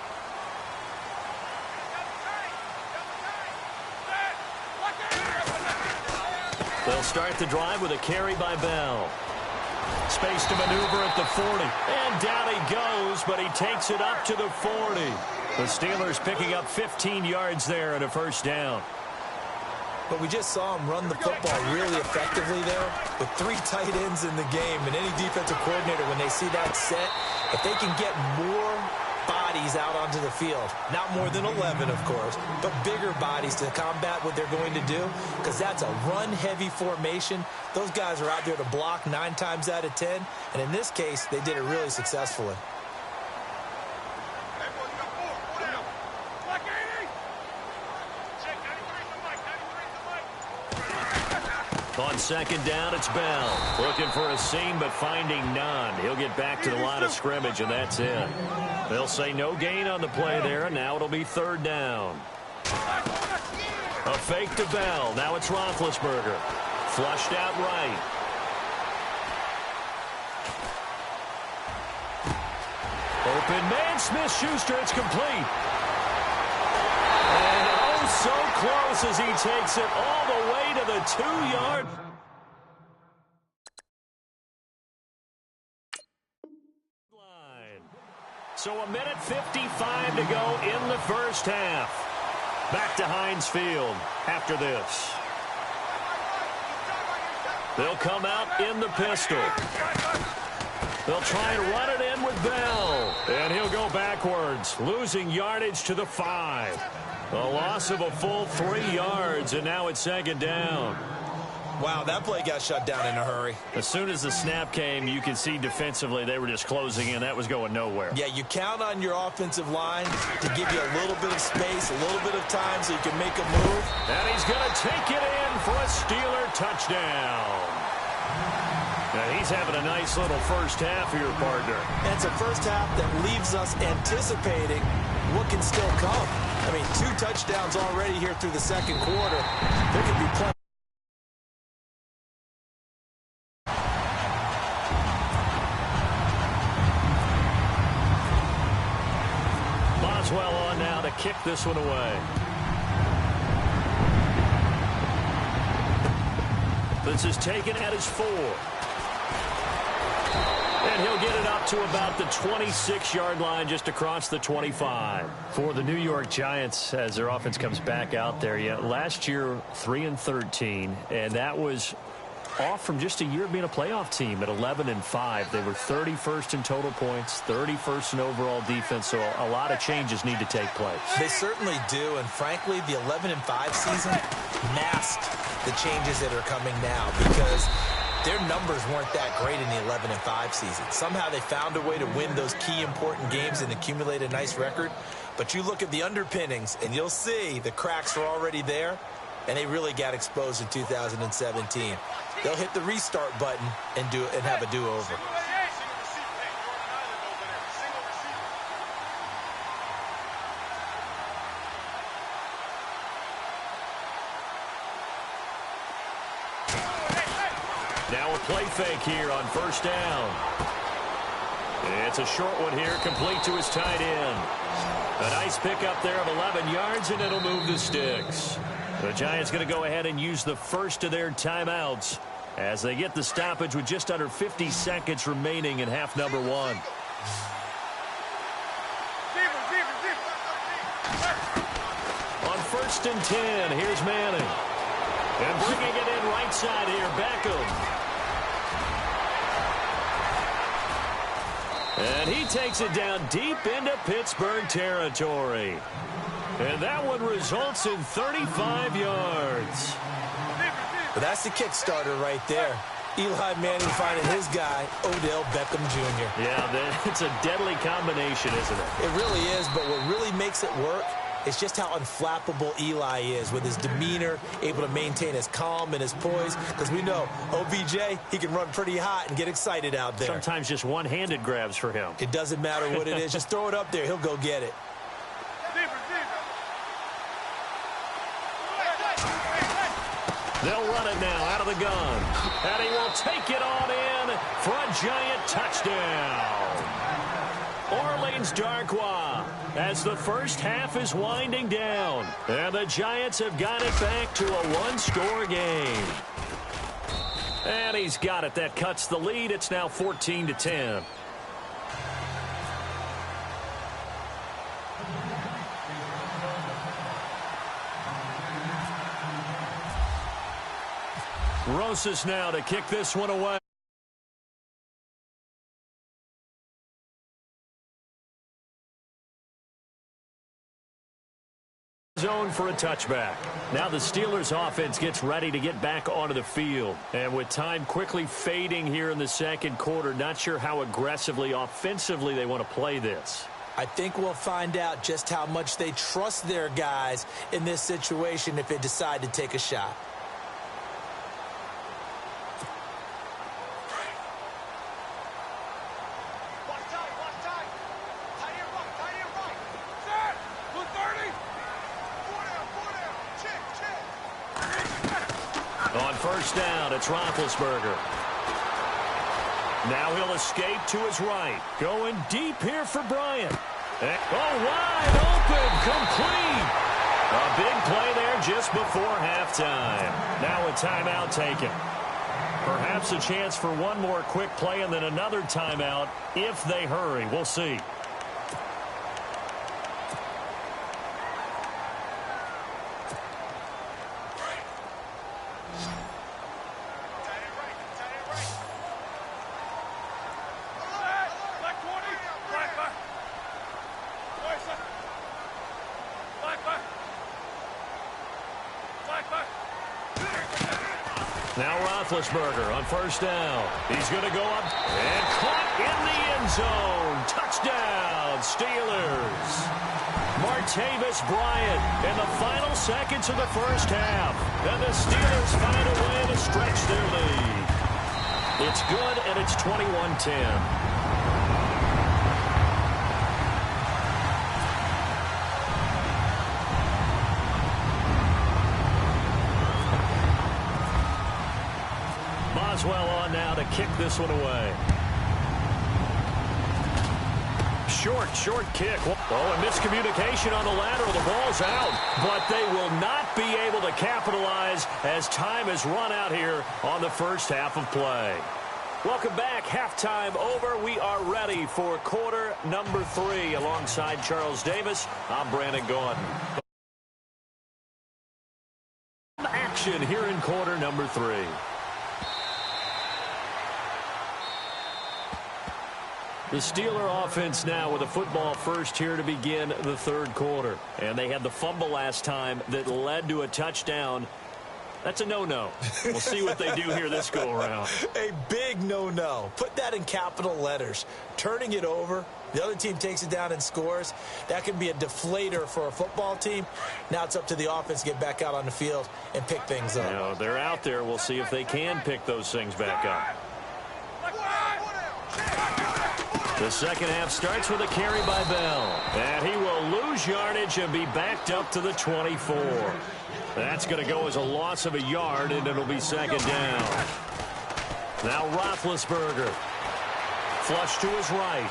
They'll start the drive with a carry by Bell. Space to maneuver at the 40. And down he goes, but he takes it up to the 40. The Steelers picking up 15 yards there and a first down. But we just saw him run the football really effectively there with 3 tight ends in the game. And any defensive coordinator, when they see that set, if they can get more bodies out onto the field, not more than 11, of course, but bigger bodies to combat what they're going to do, because that's a run-heavy formation. Those guys are out there to block 9 times out of 10, and in this case, they did it really successfully. On 2nd down, it's Bell. Looking for a seam, but finding none. He'll get back to the line of scrimmage, and that's it. They'll say no gain on the play there, and now it'll be 3rd down. A fake to Bell. Now it's Roethlisberger. Flushed out right. Open man, Smith-Schuster. It's complete. And oh, so close as he takes it all the way to the 2-yard line. So 1:55 to go in the first half. Back to Heinz Field after this. They'll come out in the pistol. They'll try and run it in with Bell. And he'll go backwards, losing yardage to the 5. A loss of a full 3 yards, and now it's 2nd down. Wow, that play got shut down in a hurry. As soon as the snap came, you could see defensively they were just closing in. That was going nowhere. Yeah, you count on your offensive line to give you a little bit of space, a little bit of time so you can make a move. And he's going to take it in for a Steeler touchdown. Now, he's having a nice little first half here, partner. And it's a first half that leaves us anticipating what can still come. I mean, 2 touchdowns already here through the second quarter. There could be plenty. Boswell on now to kick this one away. This is taken at his 4. And he'll get it up to about the 26-yard line, just across the 25. For the New York Giants, as their offense comes back out there, last year 3-13, and that was off from just a year of being a playoff team at 11-5. They were 31st in total points, 31st in overall defense, so a lot of changes need to take place. They certainly do, and frankly, the 11-5 season masked the changes that are coming now because their numbers weren't that great in the 11-5 season. Somehow they found a way to win those key important games and accumulate a nice record. But you look at the underpinnings, and you'll see the cracks are already there, and they really got exposed in 2017. They'll hit the restart button and have a do-over. Now a play fake here on first down. It's a short one here, complete to his tight end. A nice pickup there of 11 yards, and it'll move the sticks. The Giants going to go ahead and use the first of their timeouts as they get the stoppage with just under 50 seconds remaining in half number 1. On first and 10, here's Manning. And bringing it in right side here, Beckham. And he takes it down deep into Pittsburgh territory. And that one results in 35 yards. But that's the kickstarter right there. Eli Manning finding his guy, Odell Beckham Jr. Yeah, it's a deadly combination, isn't it? It really is, but what really makes it work is just how unflappable Eli is with his demeanor, able to maintain his calm and his poise. Because we know OBJ, he can run pretty hot and get excited out there. Sometimes just one-handed grabs for him. It doesn't matter what it is. Just throw it up there. He'll go get it. They'll run it now out of the gun. And he will take it on in for a giant touchdown. Orleans Darkwa as the first half is winding down. And the Giants have got it back to a one-score game. And he's got it. That cuts the lead. It's now 14-10. Rosas now to kick this one away. Zone for a touchback. Now the Steelers offense gets ready to get back onto the field. And with time quickly fading here in the second quarter, not sure how aggressively, offensively they want to play this. I think we'll find out just how much they trust their guys in this situation if they decide to take a shot. On first down, it's Roethlisberger. Now he'll escape to his right. Going deep here for Bryant. Oh, wide open, complete. A big play there just before halftime. Now a timeout taken. Perhaps a chance for one more quick play and then another timeout if they hurry. We'll see. Now Roethlisberger on first down. He's going to go up and caught in the end zone. Touchdown, Steelers. Martavis Bryant in the final seconds of the first half. And the Steelers find a way to stretch their lead. It's good, and it's 21-10. Boswell on now to kick this one away. short kick. Oh, and miscommunication on the lateral. The ball's out, but they will not be able to capitalize as time has run out here on the first half of play. Welcome back. Halftime over. We are ready for quarter number 3. Alongside Charles Davis, I'm Brandon Gaudin. Action here in quarter number 3. The Steeler offense now with a football first here to begin the third quarter. And they had the fumble last time that led to a touchdown. That's a no-no. We'll see what they do here this go-around. A big no-no. Put that in capital letters. Turning it over, the other team takes it down and scores. That can be a deflator for a football team. Now it's up to the offense to get back out on the field and pick things up. Now, they're out there. We'll see if they can pick those things back up. The second half starts with a carry by Bell. And he will lose yardage and be backed up to the 24. That's going to go as a loss of a yard, and it'll be second down. Now Roethlisberger. Flush to his right.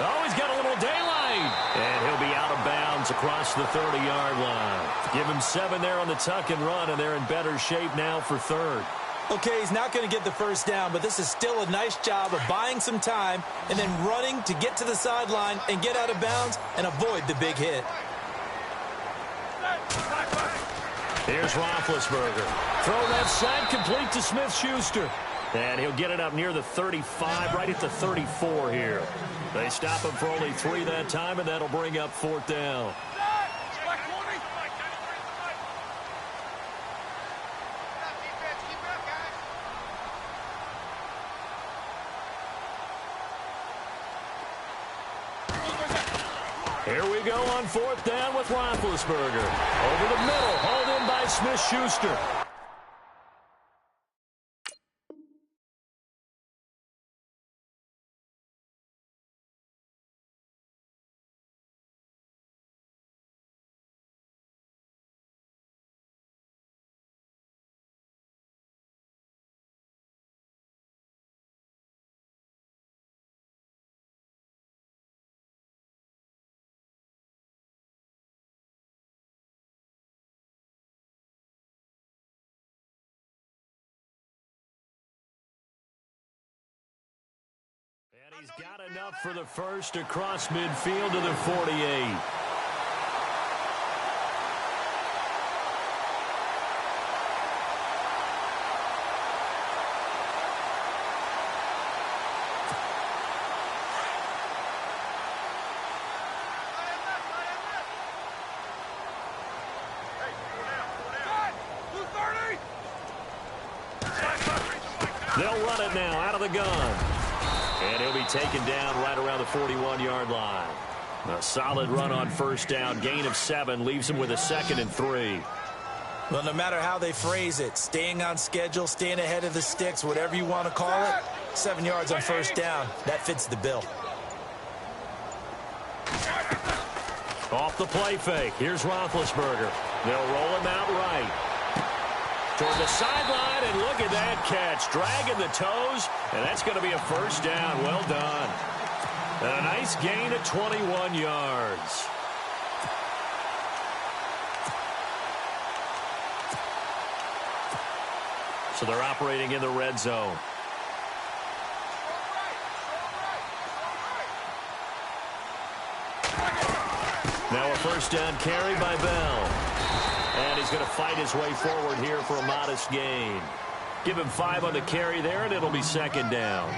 Oh, he's got a little daylight. And he'll be out of bounds across the 30-yard line. Give him 7 there on the tuck and run, and they're in better shape now for third. Okay, he's not going to get the first down, but this is still a nice job of buying some time and then running to get to the sideline and get out of bounds and avoid the big hit. Here's Roethlisberger. Throw left side, complete to Smith-Schuster. And he'll get it up near the 35, right at the 34 here. They stop him for only 3 that time, and that'll bring up fourth down. Here we go on fourth down with Roethlisberger. Over the middle, hauled in by Smith-Schuster. And he's got enough for the first across midfield to the 48. They'll run it now out of the gun. And he'll be taken down right around the 41-yard line. A solid run on first down. Gain of 7 leaves him with a 2nd and 3. Well, no matter how they phrase it, staying on schedule, staying ahead of the sticks, whatever you want to call it, 7 yards on first down, that fits the bill. Off the play fake. Here's Roethlisberger. They'll roll him out right. Toward the sideline, and look at that catch. Dragging the toes, and that's going to be a first down. Well done. And a nice gain of 21 yards. So they're operating in the red zone. Now a first down carry by Bell. And he's going to fight his way forward here for a modest gain. Give him 5 on the carry there, and it'll be second down.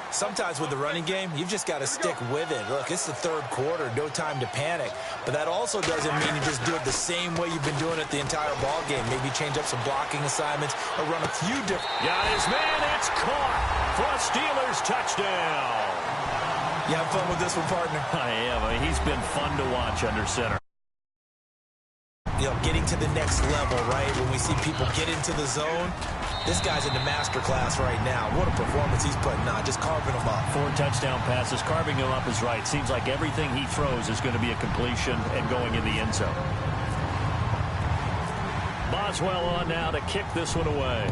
Sometimes with the running game, you've just got to stick with it. Look, it's the third quarter, no time to panic. But that also doesn't mean you just do it the same way you've been doing it the entire ball game. Maybe change up some blocking assignments or run a few different. Got his man, it's caught for a Steelers touchdown. You have fun with this one, partner? I am. I mean, he's been fun to watch under center. You know, getting to the next level, right? When we see people get into the zone, this guy's in the master class right now. What a performance he's putting on, just carving them up. 4 touchdown passes, carving him up is right. Seems like everything he throws is going to be a completion and going in the end zone. Boswell on now to kick this one away.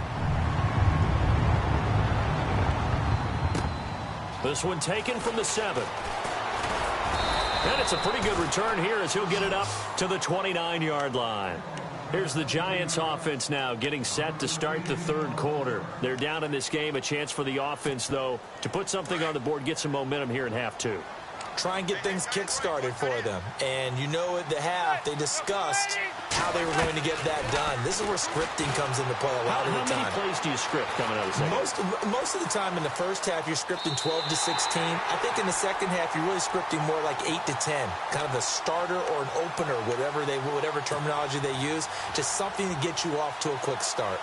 This one taken from the 7. And it's a pretty good return here as he'll get it up to the 29-yard line. Here's the Giants offense now getting set to start the third quarter. They're down in this game. A chance for the offense, though, to put something on the board, get some momentum here in half two. Try and get things kick-started for them. And you know at the half, they discussed how they were going to get that done. This is where scripting comes into play a lot of the time. How many plays do you script coming out of the second? Most of the time in the first half, you're scripting 12 to 16. I think in the second half, you're really scripting more like 8 to 10. Kind of a starter or an opener, whatever terminology they use. Just something to get you off to a quick start.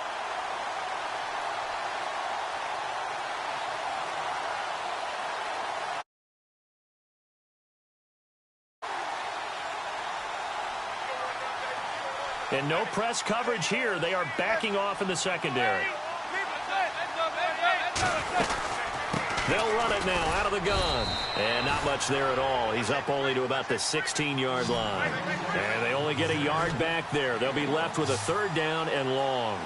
And no press coverage here. They are backing off in the secondary. They'll run it now out of the gun. And not much there at all. He's up only to about the 16-yard line. And they only get a yard back there. They'll be left with a third down and long.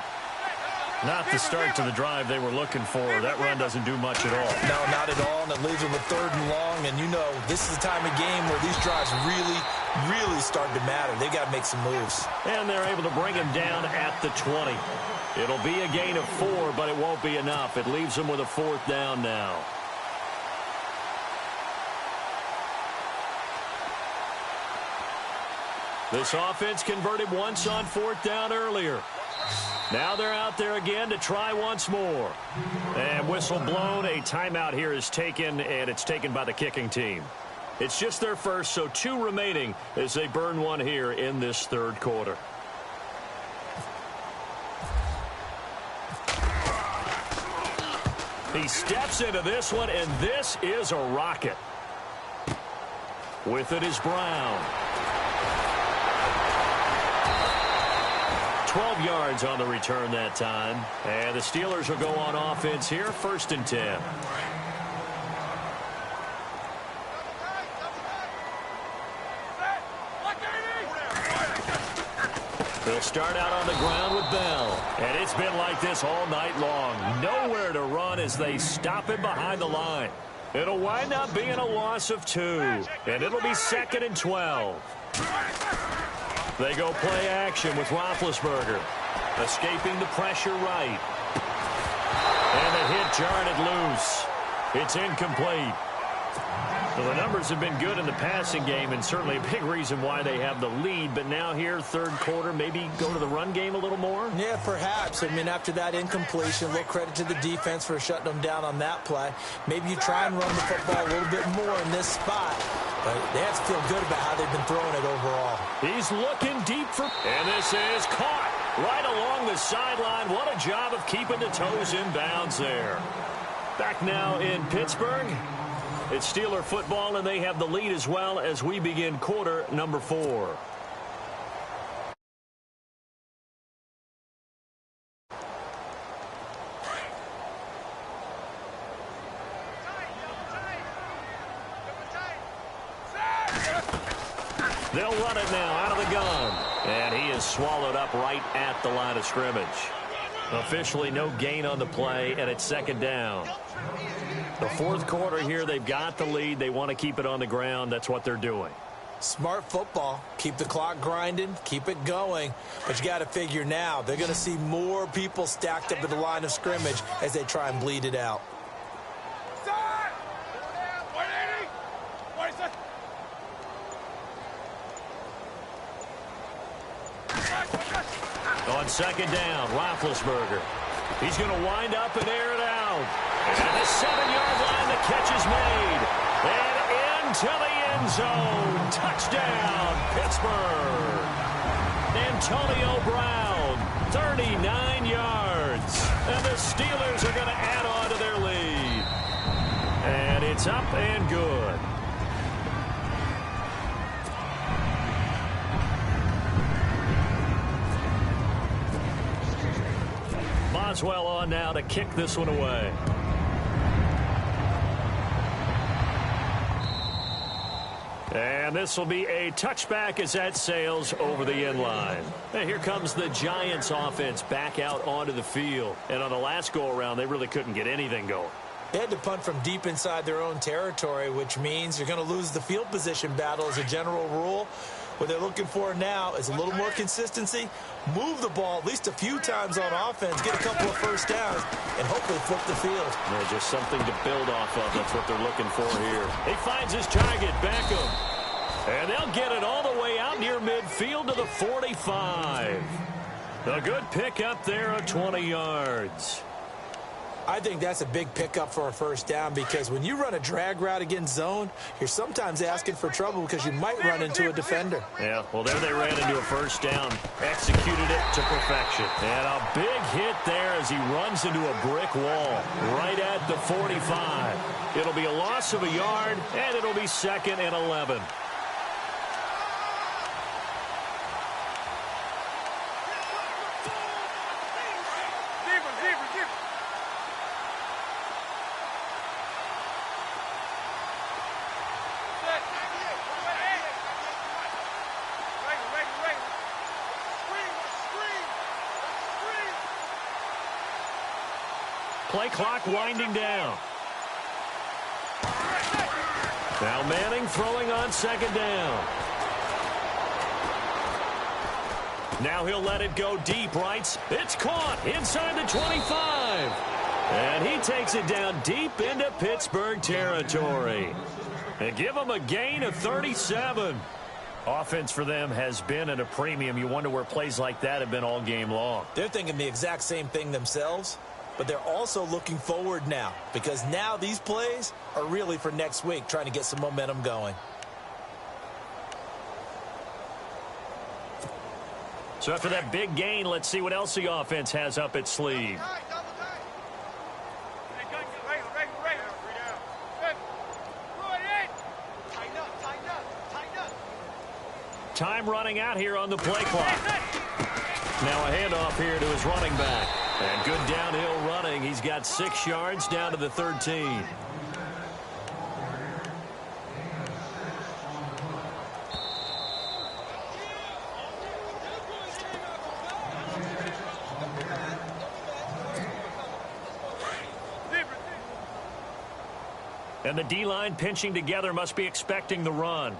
Not the start to the drive they were looking for. That run doesn't do much at all. No, not at all, and it leaves them with third and long. And you know, this is the time of game where these drives really start to matter. They got to make some moves. And they're able to bring him down at the 20. It'll be a gain of 4, but it won't be enough. It leaves them with a fourth down now. This offense converted once on fourth down earlier. Now they're out there again to try once more. And whistle blown. A timeout here is taken, and it's taken by the kicking team. It's just their first, so 2 remaining as they burn one here in this third quarter. He steps into this one, and this is a rocket. With it is Brown. 12 yards on the return that time. And the Steelers will go on offense here, 1st and 10. They'll start out on the ground with Bell. And it's been like this all night long. Nowhere to run as they stop him behind the line. It'll wind up being a loss of 2. And it'll be 2nd and 12. They go play action with Roethlisberger. Escaping the pressure right. And the hit jarred it loose. It's incomplete. Well, the numbers have been good in the passing game, and certainly a big reason why they have the lead. But now here, third quarter, maybe go to the run game a little more? Yeah, perhaps. I mean, after that incompletion, a little credit to the defense for shutting them down on that play. Maybe you try and run the football a little bit more in this spot. But they have to feel good about how they've been throwing it overall. He's looking deep for... And this is caught right along the sideline. What a job of keeping the toes in bounds there. Back now in Pittsburgh. It's Steeler football, and they have the lead as well as we begin quarter number 4. They'll run it now out of the gun. And he is swallowed up right at the line of scrimmage. Officially no gain on the play, and it's 2nd down. The fourth quarter here, they've got the lead. They want to keep it on the ground. That's what they're doing. Smart football. Keep the clock grinding. Keep it going. But you got to figure now, they're going to see more people stacked up at the line of scrimmage as they try and bleed it out. On 2nd down, Roethlisberger. He's going to wind up and air it out. And at the 7-yard line, the catch is made. And into the end zone. Touchdown, Pittsburgh. Antonio Brown, 39 yards. And the Steelers are going to add on to their lead. And it's up and good. Boswell on now to kick this one away. And this will be a touchback as that sails over the end line. And here comes the Giants offense back out onto the field. And on the last go-around, they really couldn't get anything going. They had to punt from deep inside their own territory, which means you're going to lose the field position battle as a general rule. What they're looking for now is a little more consistency, move the ball at least a few times on offense, get a couple of first downs, and hopefully flip the field. Yeah, just something to build off of. That's what they're looking for here. He finds his target, Beckham. And they'll get it all the way out near midfield to the 45. A good pickup there of 20 yards. I think that's a big pickup for a first down because when you run a drag route against zone, you're sometimes asking for trouble because you might run into a defender. Yeah, well, there they ran into a first down, executed it to perfection. And a big hit there as he runs into a brick wall right at the 45. It'll be a loss of a yard, and it'll be 2nd and 11. Play clock winding down. Now Manning throwing on 2nd down. Now he'll let it go deep, rights. It's caught inside the 25. And he takes it down deep into Pittsburgh territory. And give him a gain of 37. Offense for them has been at a premium. You wonder where plays like that have been all game long. They're thinking the exact same thing themselves. But they're also looking forward now because now these plays are really for next week, trying to get some momentum going. So after that big gain, let's see what else the offense has up its sleeve. Time running out here on the play clock. Now a handoff here to his running back. And good downhill running. He's got 6 yards down to the 13. And the D-line pinching together, must be expecting the run.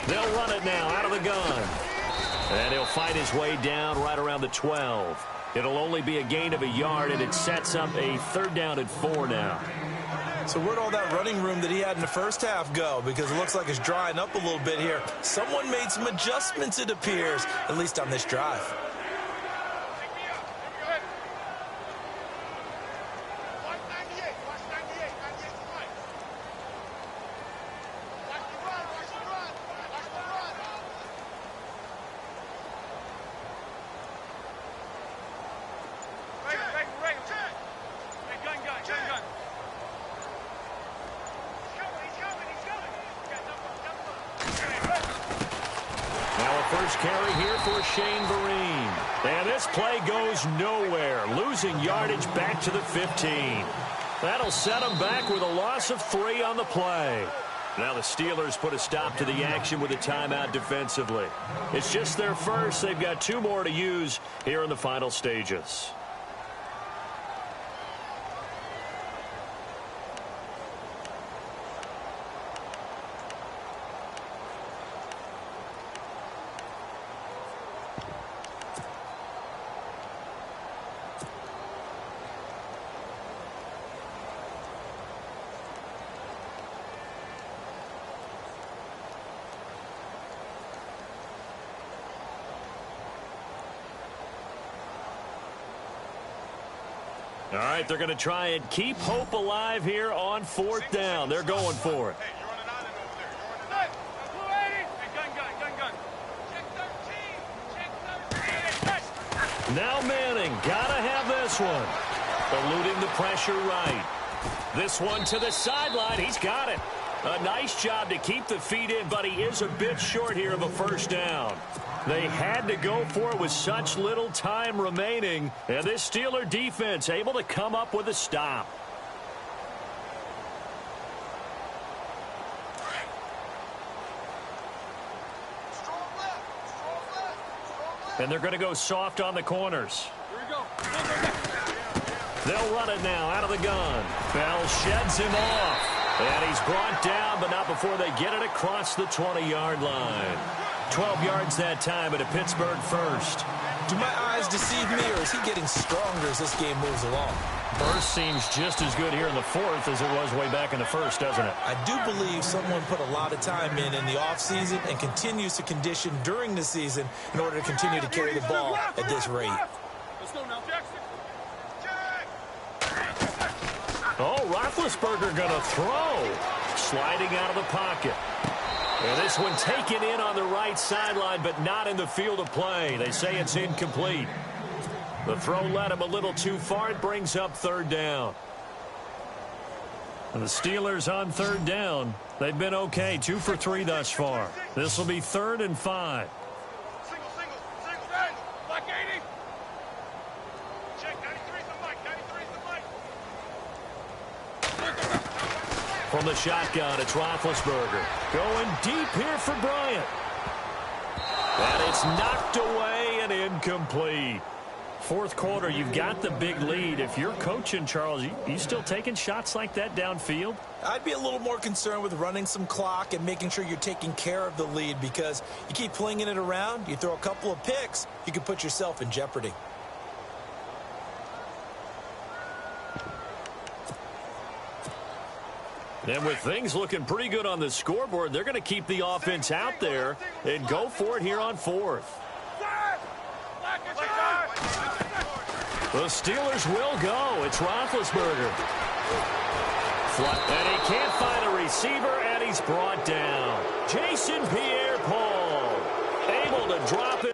They'll run it now out of the gun. And he'll fight his way down right around the 12. It'll only be a gain of a yard, and it sets up a 3rd down and 4 now. So where'd all that running room that he had in the first half go? Because it looks like it's drying up a little bit here. Someone made some adjustments, it appears, at least on this drive. First carry here for Shane Vereen. And this play goes nowhere. Losing yardage back to the 15. That'll set them back with a loss of 3 on the play. Now the Steelers put a stop to the action with a timeout defensively. It's just their first. They've got 2 more to use here in the final stages. All right, they're going to try and keep hope alive here on 4th down. They're going for it. Now Manning, gotta have this one. Eluding the pressure right. This one to the sideline, he's got it. A nice job to keep the feet in, but he is a bit short here of a 1st down. They had to go for it with such little time remaining. And this Steeler defense able to come up with a stop. And they're going to go soft on the corners. They'll run it now out of the gun. Bell sheds him off. And he's brought down, but not before they get it across the 20-yard line. 12 yards that time, and a Pittsburgh first. Do my eyes deceive me, or is he getting stronger as this game moves along? First seems just as good here in the fourth as it was way back in the first, doesn't it? I do believe someone put a lot of time in the offseason and continues to condition during the season in order to continue to carry the ball at this rate. Let's go now, Jackson. Oh, Roethlisberger going to throw. Sliding out of the pocket. And this one taken in on the right sideline, but not in the field of play. They say it's incomplete. The throw led him a little too far. It brings up third down. And the Steelers on third down. They've been okay, 2 for 3 thus far. This will be 3rd and 5. Single, right. Black 80. Check, 93's the mic, 93's the mic. From the shotgun, it's Roethlisberger. Going deep here for Bryant. And it's knocked away and incomplete. Fourth quarter, you've got the big lead. If you're coaching, Charles, you still taking shots like that downfield? I'd be a little more concerned with running some clock and making sure you're taking care of the lead, because you keep flinging it around, you throw a couple of picks, you can put yourself in jeopardy. And with things looking pretty good on the scoreboard, they're going to keep the offense out there and go for it here on fourth. The Steelers will go. It's Roethlisberger. And he can't find a receiver, and he's brought down. Jason Pierre-Paul able to drop it